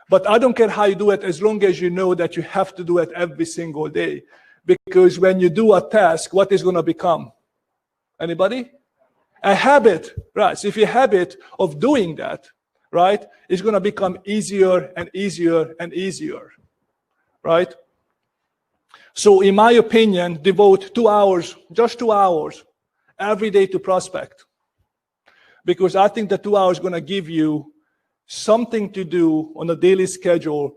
but I don't care how you do it as long as you know that you have to do it every single day. Because when you do a task, what is going to become? Anybody? A habit, right? So if you have a habit of doing that, right, it's going to become easier and easier and easier, right? So in my opinion, devote 2 hours, just 2 hours, every day to prospect. Because I think the 2 hours is going to give you something to do on a daily schedule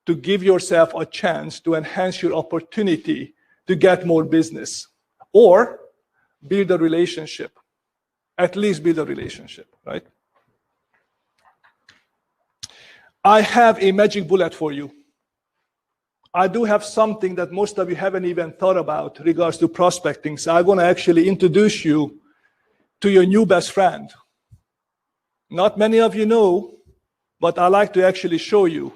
to give yourself a chance to enhance your opportunity to get more business or build a relationship. At least build a relationship, right? I have a magic bullet for you. I do have something that most of you haven't even thought about regards to prospecting. So I want to actually introduce you to your new best friend. Not many of you know, but I like to actually show you.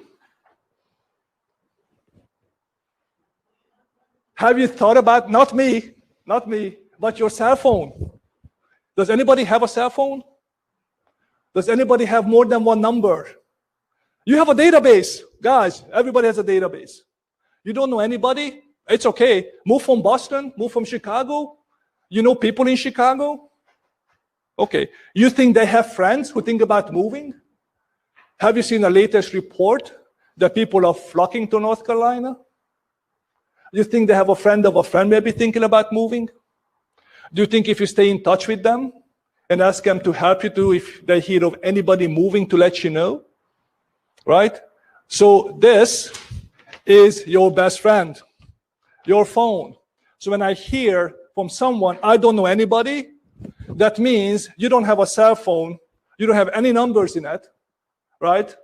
Have you thought about, not me, but your cell phone? Does anybody have a cell phone? Does anybody have more than one number? You have a database. Guys, everybody has a database. You don't know anybody? It's okay. Move from Boston, move from Chicago. You know people in Chicago? Okay. You think they have friends who think about moving? Have you seen the latest report that people are flocking to North Carolina? You think they have a friend of a friend maybe thinking about moving? Do you think if you stay in touch with them and ask them to help you to, if they hear of anybody moving, to let you know? Right? So this is your best friend, your phone. So when I hear from someone, I don't know anybody, that means you don't have a cell phone, you don't have any numbers in it, right?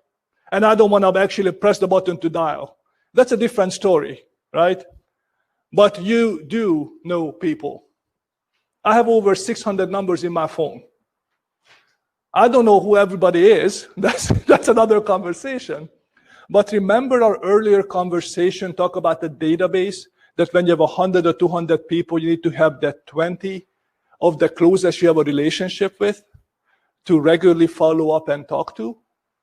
And I don't want to actually press the button to dial. That's a different story, right? But you do know people. I have over 600 numbers in my phone. I don't know who everybody is. That's another conversation. But remember our earlier conversation, talk about the database, that when you have 100 or 200 people, you need to have that 20 of the closest you have a relationship with to regularly follow up and talk to,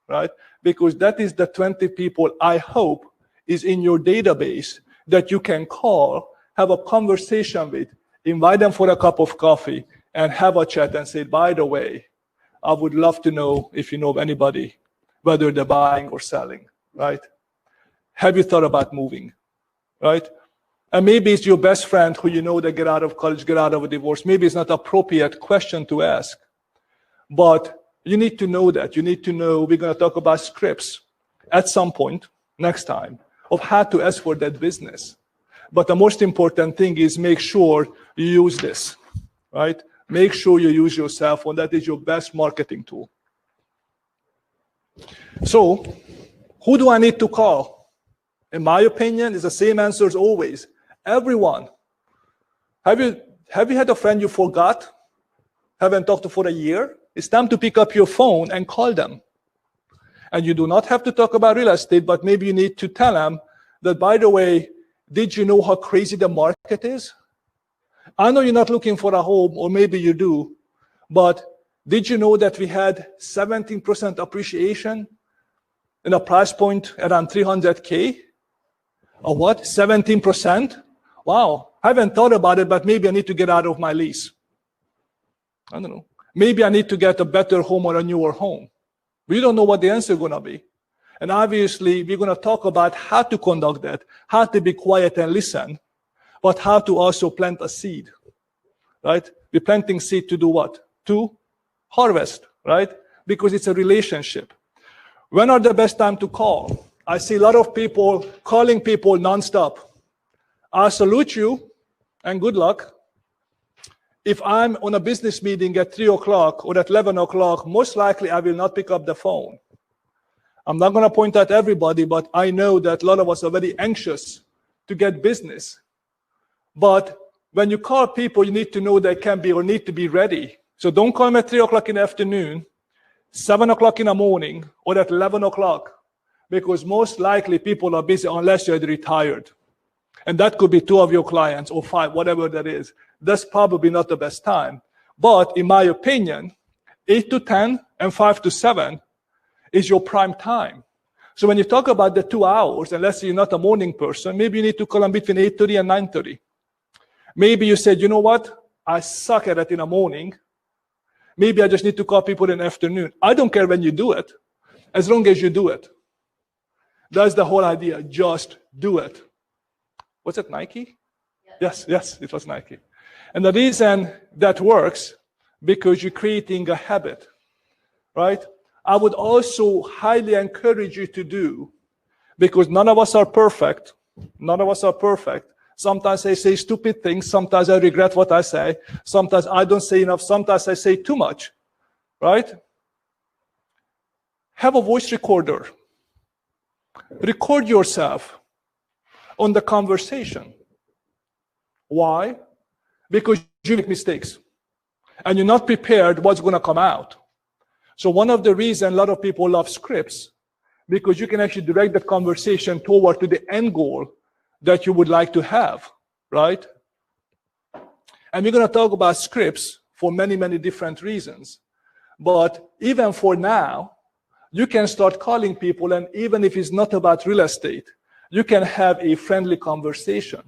right? Because that is the 20 people I hope is in your database that you can call, have a conversation with, invite them for a cup of coffee, and have a chat and say, by the way, I would love to know if you know of anybody, whether they're buying or selling, right? Have you thought about moving, right? And maybe it's your best friend who you know that get out of college, get out of a divorce. Maybe it's not an appropriate question to ask, But you need to know that. You need to know we're going to talk about scripts at some point next time of how to ask for that business. But the most important thing is make sure you use this, right? Make sure you use your cell phone. That is your best marketing tool. So, who do I need to call? In my opinion, it's the same answer as always. Everyone. Have you had a friend you forgot? Haven't talked to for a year? It's time to pick up your phone and call them. And you do not have to talk about real estate, but maybe you need to tell them that, by the way, did you know how crazy the market is? I know you're not looking for a home, or maybe you do, but did you know that we had 17% appreciation in a price point around 300K? Or what, 17%? Wow, I haven't thought about it, but maybe I need to get out of my lease. I don't know. Maybe I need to get a better home or a newer home. We don't know what the answer is going to be. And obviously, we're going to talk about how to conduct that, how to be quiet and listen, but how to also plant a seed, right? We're planting seed to do what? To harvest, right? Because it's a relationship. When are the best time to call? I see a lot of people calling people nonstop. I salute you and good luck. If I'm on a business meeting at 3 o'clock or at 11 o'clock, most likely I will not pick up the phone. I'm not going to point at everybody, but I know that a lot of us are very anxious to get business. But when you call people, you need to know they can be or need to be ready. So don't call them at 3 o'clock in the afternoon, 7 o'clock in the morning, or at 11 o'clock, because most likely people are busy unless you're retired. And that could be 2 of your clients or 5, whatever that is. That's probably not the best time. But in my opinion, 8 to 10 and 5 to 7 is your prime time. So when you talk about the 2 hours, unless you're not a morning person, maybe you need to call them between 8:30 and 9:30. Maybe you said, you know what? I suck at it in the morning. Maybe I just need to call people in the afternoon. I don't care when you do it, as long as you do it. That's the whole idea. Just do it. Was it Nike? Yes, it was Nike. And the reason that works, because you're creating a habit, right? I would also highly encourage you to do, because none of us are perfect. None of us are perfect. Sometimes I say stupid things. Sometimes I regret what I say. Sometimes I don't say enough. Sometimes I say too much, right? Have a voice recorder. Record yourself on the conversation. Why? Because you make mistakes and you're not prepared what's going to come out. So one of the reasons a lot of people love scripts, because you can actually direct the conversation toward to the end goal that you would like to have, right? And we're going to talk about scripts for many, many different reasons. But even for now, you can start calling people, and even if it's not about real estate, you can have a friendly conversation.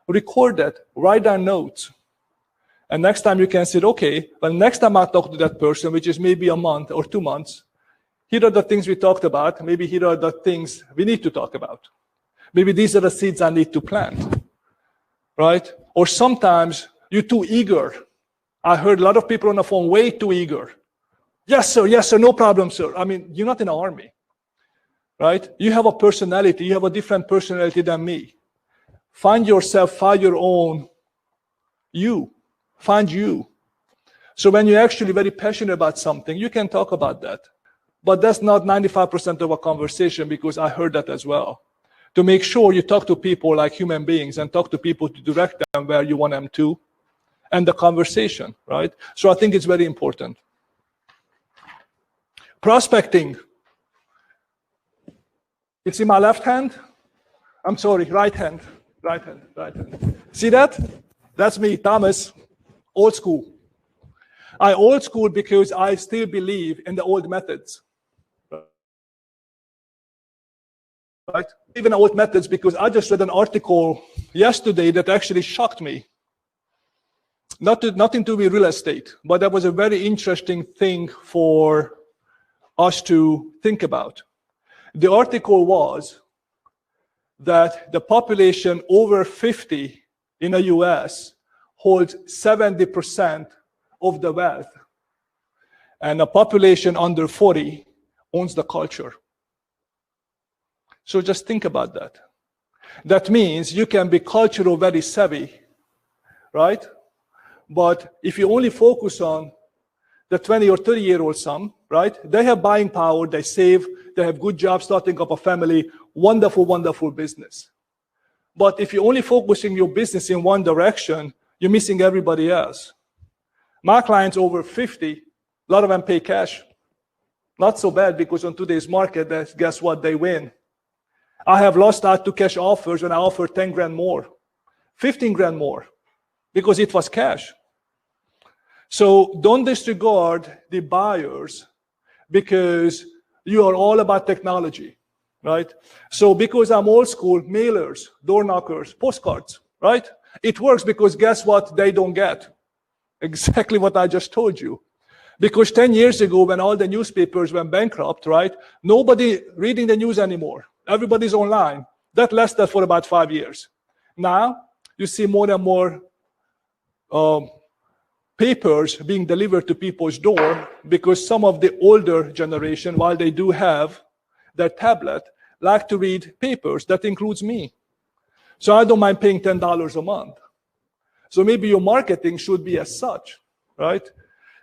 Record that, write down notes. And next time you can say, okay, well, next time I talk to that person, which is maybe a month or 2 months, here are the things we talked about. Maybe here are the things we need to talk about. Maybe these are the seeds I need to plant, right? Or sometimes you're too eager. I heard a lot of people on the phone way too eager. Yes, sir, no problem, sir. I mean, you're not in the army, right? You have a personality. You have a different personality than me. Find yourself, find your own you. Find you. So when you're actually very passionate about something, you can talk about that. But that's not 95% of a conversation, because I heard that as well. To make sure you talk to people like human beings and talk to people to direct them where you want them to, and the conversation, right? So I think it's very important. Prospecting. You see my left hand? I'm sorry, right hand. Right hand. See that? That's me, Thomas. Old school. I old school because I still believe in the old methods. Right? Even old methods, because I just read an article yesterday that actually shocked me. Nothing to do with real estate, but that was a very interesting thing for us to think about. The article was that the population over 50 in the US holds 70% of the wealth. and a population under 40 owns the culture. So just think about that. That means you can be cultural very savvy, right? But if you only focus on the 20 or 30-year-old some, right? They have buying power, they save, they have good jobs, starting up a family, wonderful, wonderful business. But if you're only focusing your business in one direction, you're missing everybody else. My clients over 50, a lot of them pay cash. Not so bad, because on today's market, guess what? They win. I have lost out to cash offers when I offered 10 grand more, 15 grand more, because it was cash. So don't disregard the buyers because you are all about technology, right? So because I'm old school, mailers, door knockers, postcards, right? It works because guess what they don't get? Exactly what I just told you. Because 10 years ago, when all the newspapers went bankrupt, right? Nobody reading the news anymore. Everybody's online. That lasted for about 5 years. Now, you see more and more papers being delivered to people's door because some of the older generation, while they do have their tablet, like to read papers. That includes me. So I don't mind paying $10 a month. So maybe your marketing should be as such, right?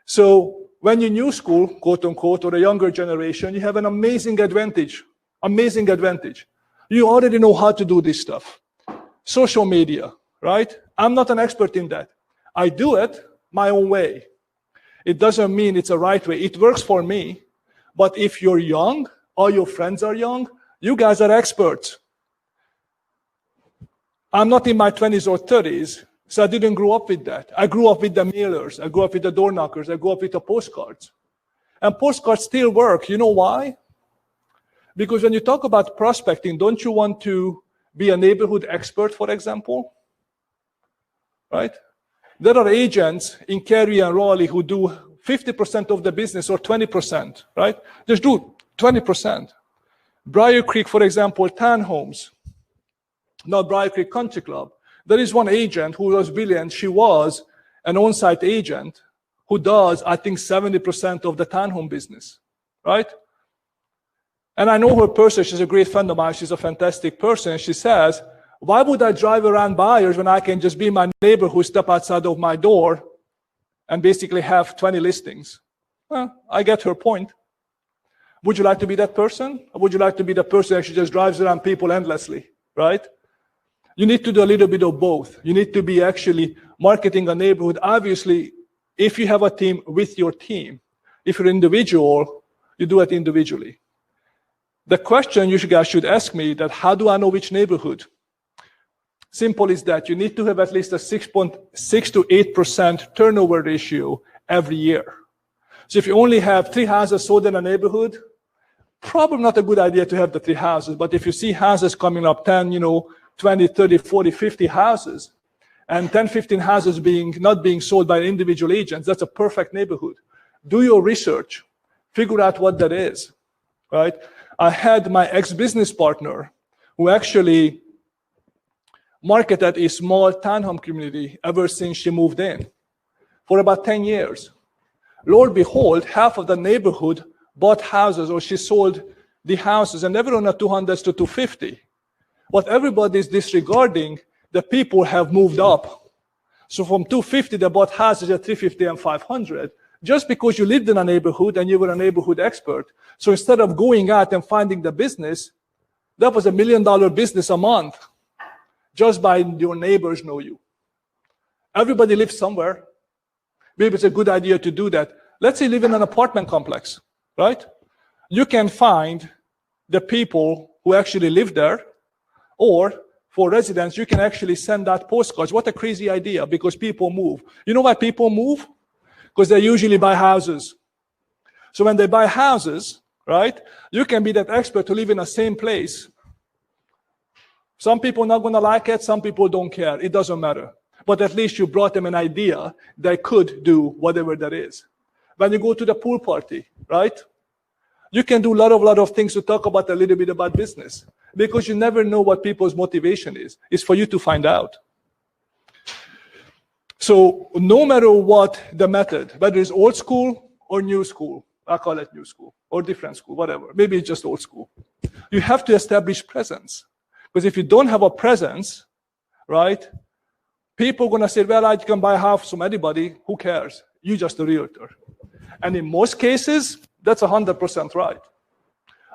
So when you're new school, quote unquote, or a younger generation, you have an amazing advantage. Amazing advantage. You already know how to do this stuff. Social media, right? I'm not an expert in that. I do it my own way. It doesn't mean it's a right way. It works for me. But if you're young, all your friends are young, you guys are experts. I'm not in my 20s or 30s, so I didn't grow up with that. I grew up with the mailers. I grew up with the door knockers. I grew up with the postcards. And postcards still work. You know why? Because when you talk about prospecting, don't you want to be a neighborhood expert, for example? Right? There are agents in Cary and Raleigh who do 50% of the business or 20%, right? Just do 20%. Briar Creek, for example, townhomes, not Briar Creek Country Club. There is one agent who was brilliant. She was an on-site agent who does, I think, 70% of the townhome business, right? And I know her person. She's a great friend of mine. She's a fantastic person. She says, why would I drive around buyers when I can just be my neighbor who step outside of my door and basically have 20 listings? Well, I get her point. Would you like to be that person? Or would you like to be the person that actually just drives around people endlessly, right? You need to do a little bit of both. You need to be actually marketing a neighborhood. Obviously, if you have a team, with your team. If you're an individual, you do it individually. The question you guys should ask me that how do I know which neighborhood? Simple is that you need to have at least a 6.6 to 8% turnover ratio every year. So if you only have 3 houses sold in a neighborhood, probably not a good idea to have the 3 houses. But if you see houses coming up 10, 20, 30, 40, 50 houses, and 10, 15 houses not being sold by individual agents, that's a perfect neighborhood. Do your research. Figure out what that is, right? I had my ex-business partner who actually marketed a small townhome community ever since she moved in for about 10 years. Lo and behold, half of the neighborhood bought houses, or she sold the houses, and everyone at 200s to 250. What everybody is disregarding, the people have moved up. So from 250, they bought houses at 350 and 500, just because you lived in a neighborhood and you were a neighborhood expert. So instead of going out and finding the business, that was $1 million business a month, just by your neighbors know you. Everybody lives somewhere. Maybe it's a good idea to do that. Let's say you live in an apartment complex, right? You can find the people who actually live there, or for residents, you can actually send out postcards. What a crazy idea, because people move. You know why people move? Because they usually buy houses. So when they buy houses, right, you can be that expert to live in the same place. Some people are not going to like it. Some people don't care. It doesn't matter. But at least you brought them an idea they could do whatever that is. When you go to the pool party, right, you can do a lot of things to talk about a little bit about business, because you never know what people's motivation is. It's for you to find out. So no matter what the method, whether it's old school or new school. I call it new school or different school, whatever. Maybe it's just old school. You have to establish presence. Because if you don't have a presence, right, people are going to say, well, I can buy a house from anybody. Who cares? You're just a realtor. And in most cases, that's 100% right.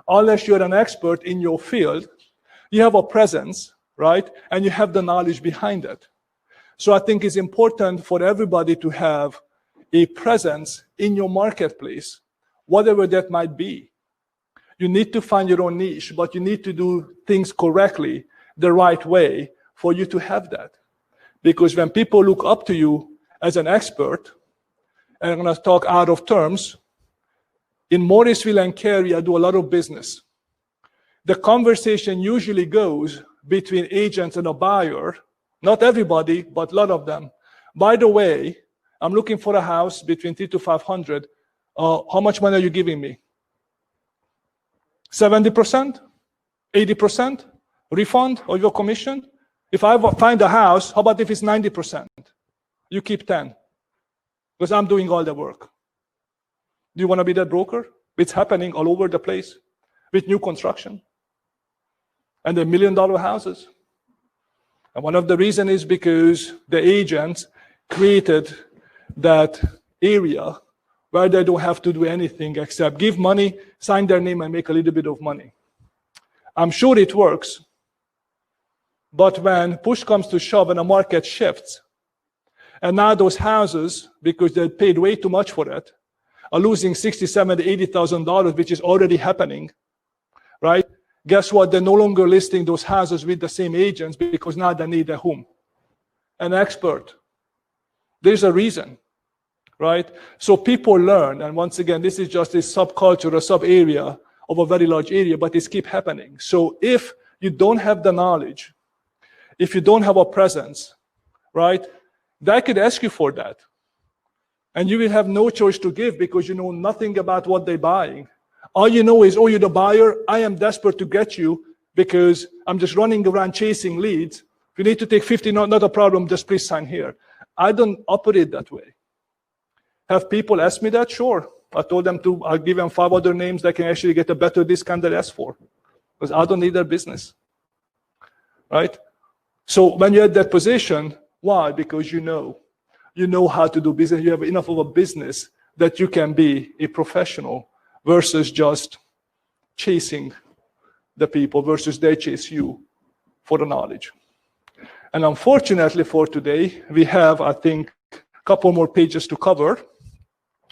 Unless you're an expert in your field, you have a presence, right? And you have the knowledge behind it. So I think it's important for everybody to have a presence in your marketplace, whatever that might be. You need to find your own niche, but you need to do things correctly, the right way, for you to have that. Because when people look up to you as an expert, and I'm going to talk out of terms, in Morrisville and Cary, I do a lot of business. The conversation usually goes between agents and a buyer, not everybody, but a lot of them. By the way, I'm looking for a house between 300 to 500. How much money are you giving me? 70%? 80%? Refund of your commission? If I find a house, how about if it's 90%? You keep 10, because I'm doing all the work. Do you want to be that broker? It's happening all over the place with new construction and the $1 million houses. And one of the reasons is because the agents created that area where they don't have to do anything except give money, sign their name, and make a little bit of money. I'm sure it works. But when push comes to shove and the market shifts, and now those houses, because they paid way too much for it, are losing $60,000, $70,000, $80,000, which is already happening, right? Guess what? They're no longer listing those houses with the same agents because now they need a home, an expert. There's a reason, right? So people learn, and once again, this is just a subculture, a sub-area of a very large area, but it's keep happening. So if you don't have the knowledge, if you don't have a presence, right, they could ask you for that. And you will have no choice to give because you know nothing about what they're buying. All you know is, oh, you're the buyer. I am desperate to get you because I'm just running around chasing leads. If you need to take 50, not a problem, just please sign here. I don't operate that way. Have people ask me that? Sure. I told them I'll give them 5 other names that can actually get a better discount than ask for. Because I don't need their business. Right? So when you're at that position, why? Because you know how to do business. You have enough of a business that you can be a professional versus just chasing the people versus they chase you for the knowledge. And unfortunately for today, we have, I think, a couple more pages to cover.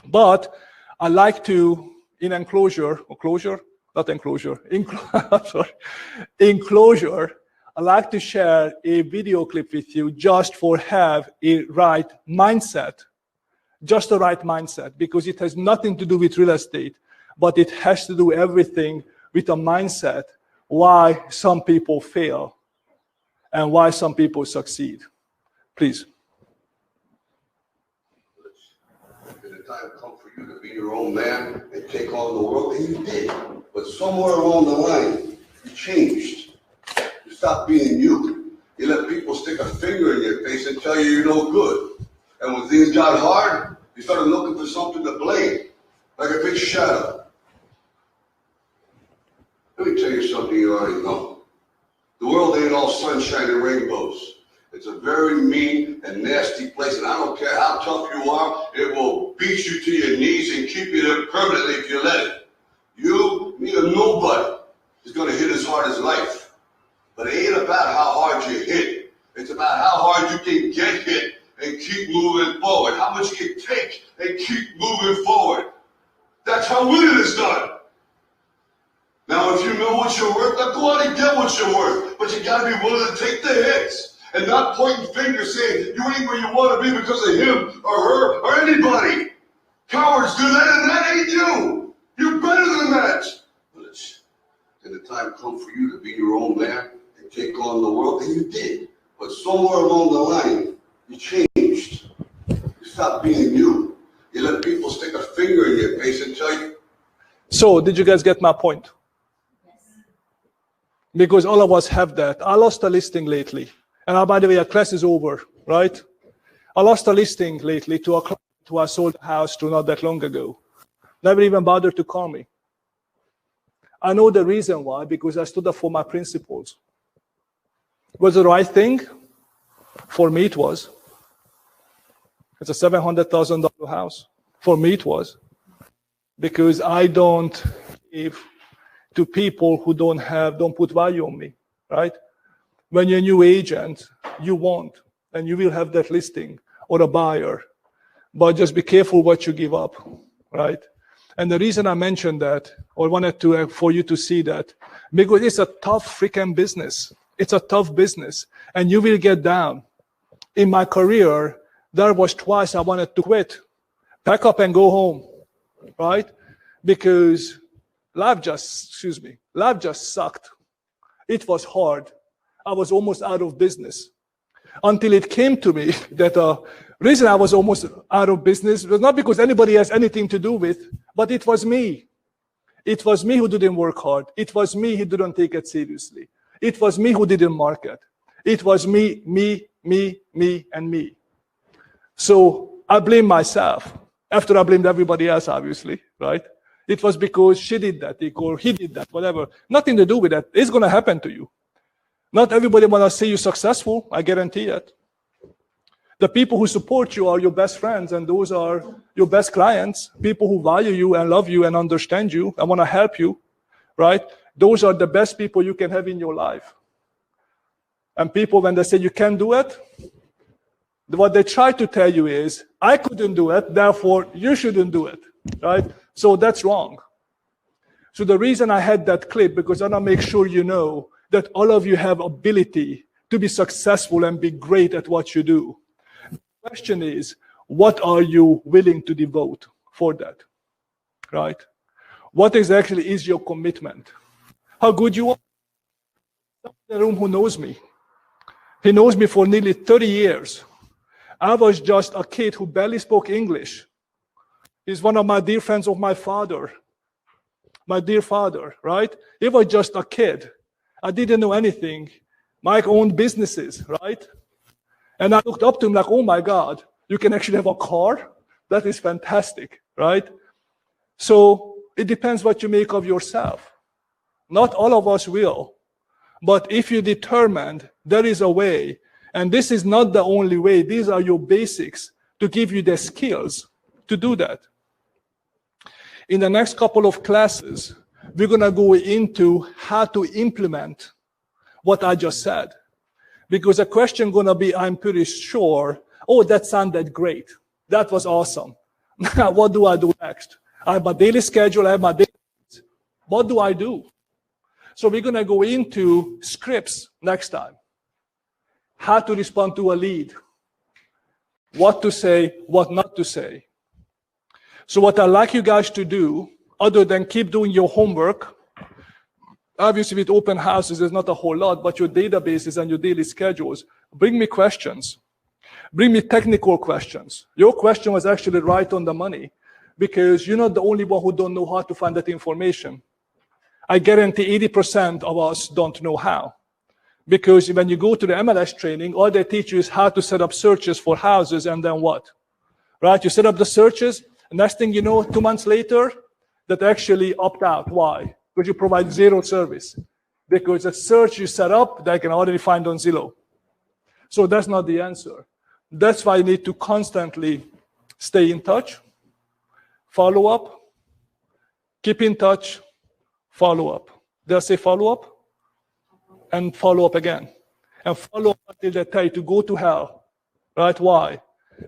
But I like to, in enclosure, I like to share a video clip with you just for have a right mindset, just the right mindset, because it has nothing to do with real estate, but it has to do everything with a mindset, why some people fail and why some people succeed. Please.
Did the time come for you to be your own man and take on the world? And you did. But somewhere along the line, you changed. You stopped being you. You let people stick a finger in your face and tell you you're no good. And when things got hard, you started looking for something to blame, like a big shadow. Let me tell you something you already know. The world ain't all sunshine and rainbows. It's a very mean and nasty place, and I don't care how tough you are, it will beat you to your knees and keep you there permanently if you let it. You, me, or nobody is going to hit as hard as life. But it ain't about how hard you hit. It's about how hard you can get hit and keep moving forward. How much you can take and keep moving forward. That's how winning is done. Now, if you know what you're worth, now go out and get what you're worth. But you got to be willing to take the hits and not pointing fingers saying you ain't where you want to be because of him or her or anybody. Cowards do that, and that ain't you. You're better than that. But did the time come for you to be your own man and take on the world? And you did. But somewhere along the line, you changed. You stopped being you. You let people stick a finger in your face and tell you.
So, did you guys get my point? Because all of us have that. I lost a listing lately. And by the way, our class is over, right? I lost a listing lately to a client who I sold a house to not that long ago. Never even bothered to call me. I know the reason why, because I stood up for my principles. Was it the right thing? For me, it was. It's a $700,000 house. For me, it was. Because I don't give to people who don't put value on me, right? When you're a new agent, you won't, and you will have that listing or a buyer. But just be careful what you give up, right? And the reason I mentioned that, or wanted to for you to see that, because it's a tough freaking business. It's a tough business, and you will get down. In my career, there was twice I wanted to quit, pack up and go home, right? Because life just sucked. It was hard. I was almost out of business. Until it came to me that the reason I was almost out of business was not because anybody has anything to do with, but it was me. It was me who didn't work hard. It was me who didn't take it seriously. It was me who didn't market. It was me, and me. So I blame myself after I blamed everybody else, obviously, right? It was because she did that, or he did that, whatever. Nothing to do with that. It's going to happen to you. Not everybody want to see you successful, I guarantee it. The people who support you are your best friends, and those are your best clients, people who value you and love you and understand you and want to help you, right? Those are the best people you can have in your life. And people, when they say you can't do it, what they try to tell you is, I couldn't do it, therefore you shouldn't do it, right? So that's wrong. So the reason I had that clip, because I want to make sure you know that all of you have ability to be successful and be great at what you do. The question is, what are you willing to devote for that, right? What exactly is your commitment? How good you are? Someone in the room who knows me. He knows me for nearly 30 years. I was just a kid who barely spoke English. He's one of my dear friends of my father. My dear father, right? He was just a kid. I didn't know anything. Mike owned businesses, right? And I looked up to him like, oh my God, you can actually have a car? That is fantastic, right? So it depends what you make of yourself. Not all of us will. But if you're determined, there is a way. And this is not the only way. These are your basics to give you the skills to do that. In the next couple of classes, we're going to go into how to implement what I just said. Because the question going to be, I'm pretty sure, oh, that sounded great. That was awesome. Now, what do I do next? I have my daily schedule, I have my daily. What do I do? So we're going to go into scripts next time. How to respond to a lead. What to say, what not to say. So what I'd like you guys to do, other than keep doing your homework, obviously with open houses, there's not a whole lot, but your databases and your daily schedules, bring me questions. Bring me technical questions. Your question was actually right on the money, because you're not the only one who don't know how to find that information. I guarantee 80% of us don't know how. Because when you go to the MLS training, all they teach you is how to set up searches for houses, and then what? Right? You set up the searches, and next thing you know, 2 months later, that actually opt out. Why? Because you provide zero service. Because the search you set up, they can already find on Zillow. So that's not the answer. That's why you need to constantly stay in touch, follow up, keep in touch, follow up. Did I say follow up? And follow up again. And follow up until they tell you to go to hell. Right? Why?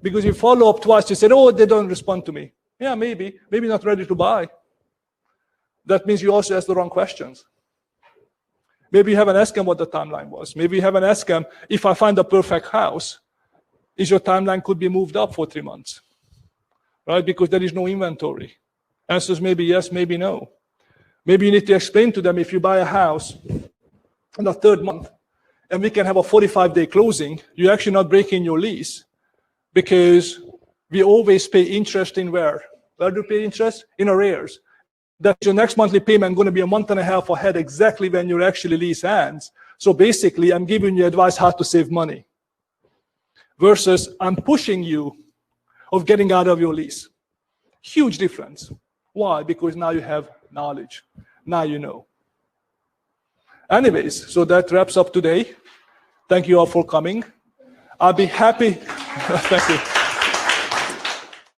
Because you follow up twice, you said, oh, they don't respond to me. Yeah, maybe not ready to buy. That means you also asked the wrong questions. Maybe you haven't asked them what the timeline was. Maybe you haven't asked them, if I find the perfect house, is your timeline could be moved up for 3 months? Right? Because there is no inventory. Answers maybe yes, maybe no. Maybe you need to explain to them, if you buy a house in the 3rd month, and we can have a 45-day closing, you're actually not breaking your lease, because we always pay interest in where? Where do we pay interest? In arrears. That's your next monthly payment going to be a month and a half ahead, exactly when your actually lease ends. So basically, I'm giving you advice how to save money. Versus I'm pushing you of getting out of your lease. Huge difference. Why? Because now you have knowledge. Now you know. Anyways, so that wraps up today. Thank you all for coming. I'll be happy. Thank you.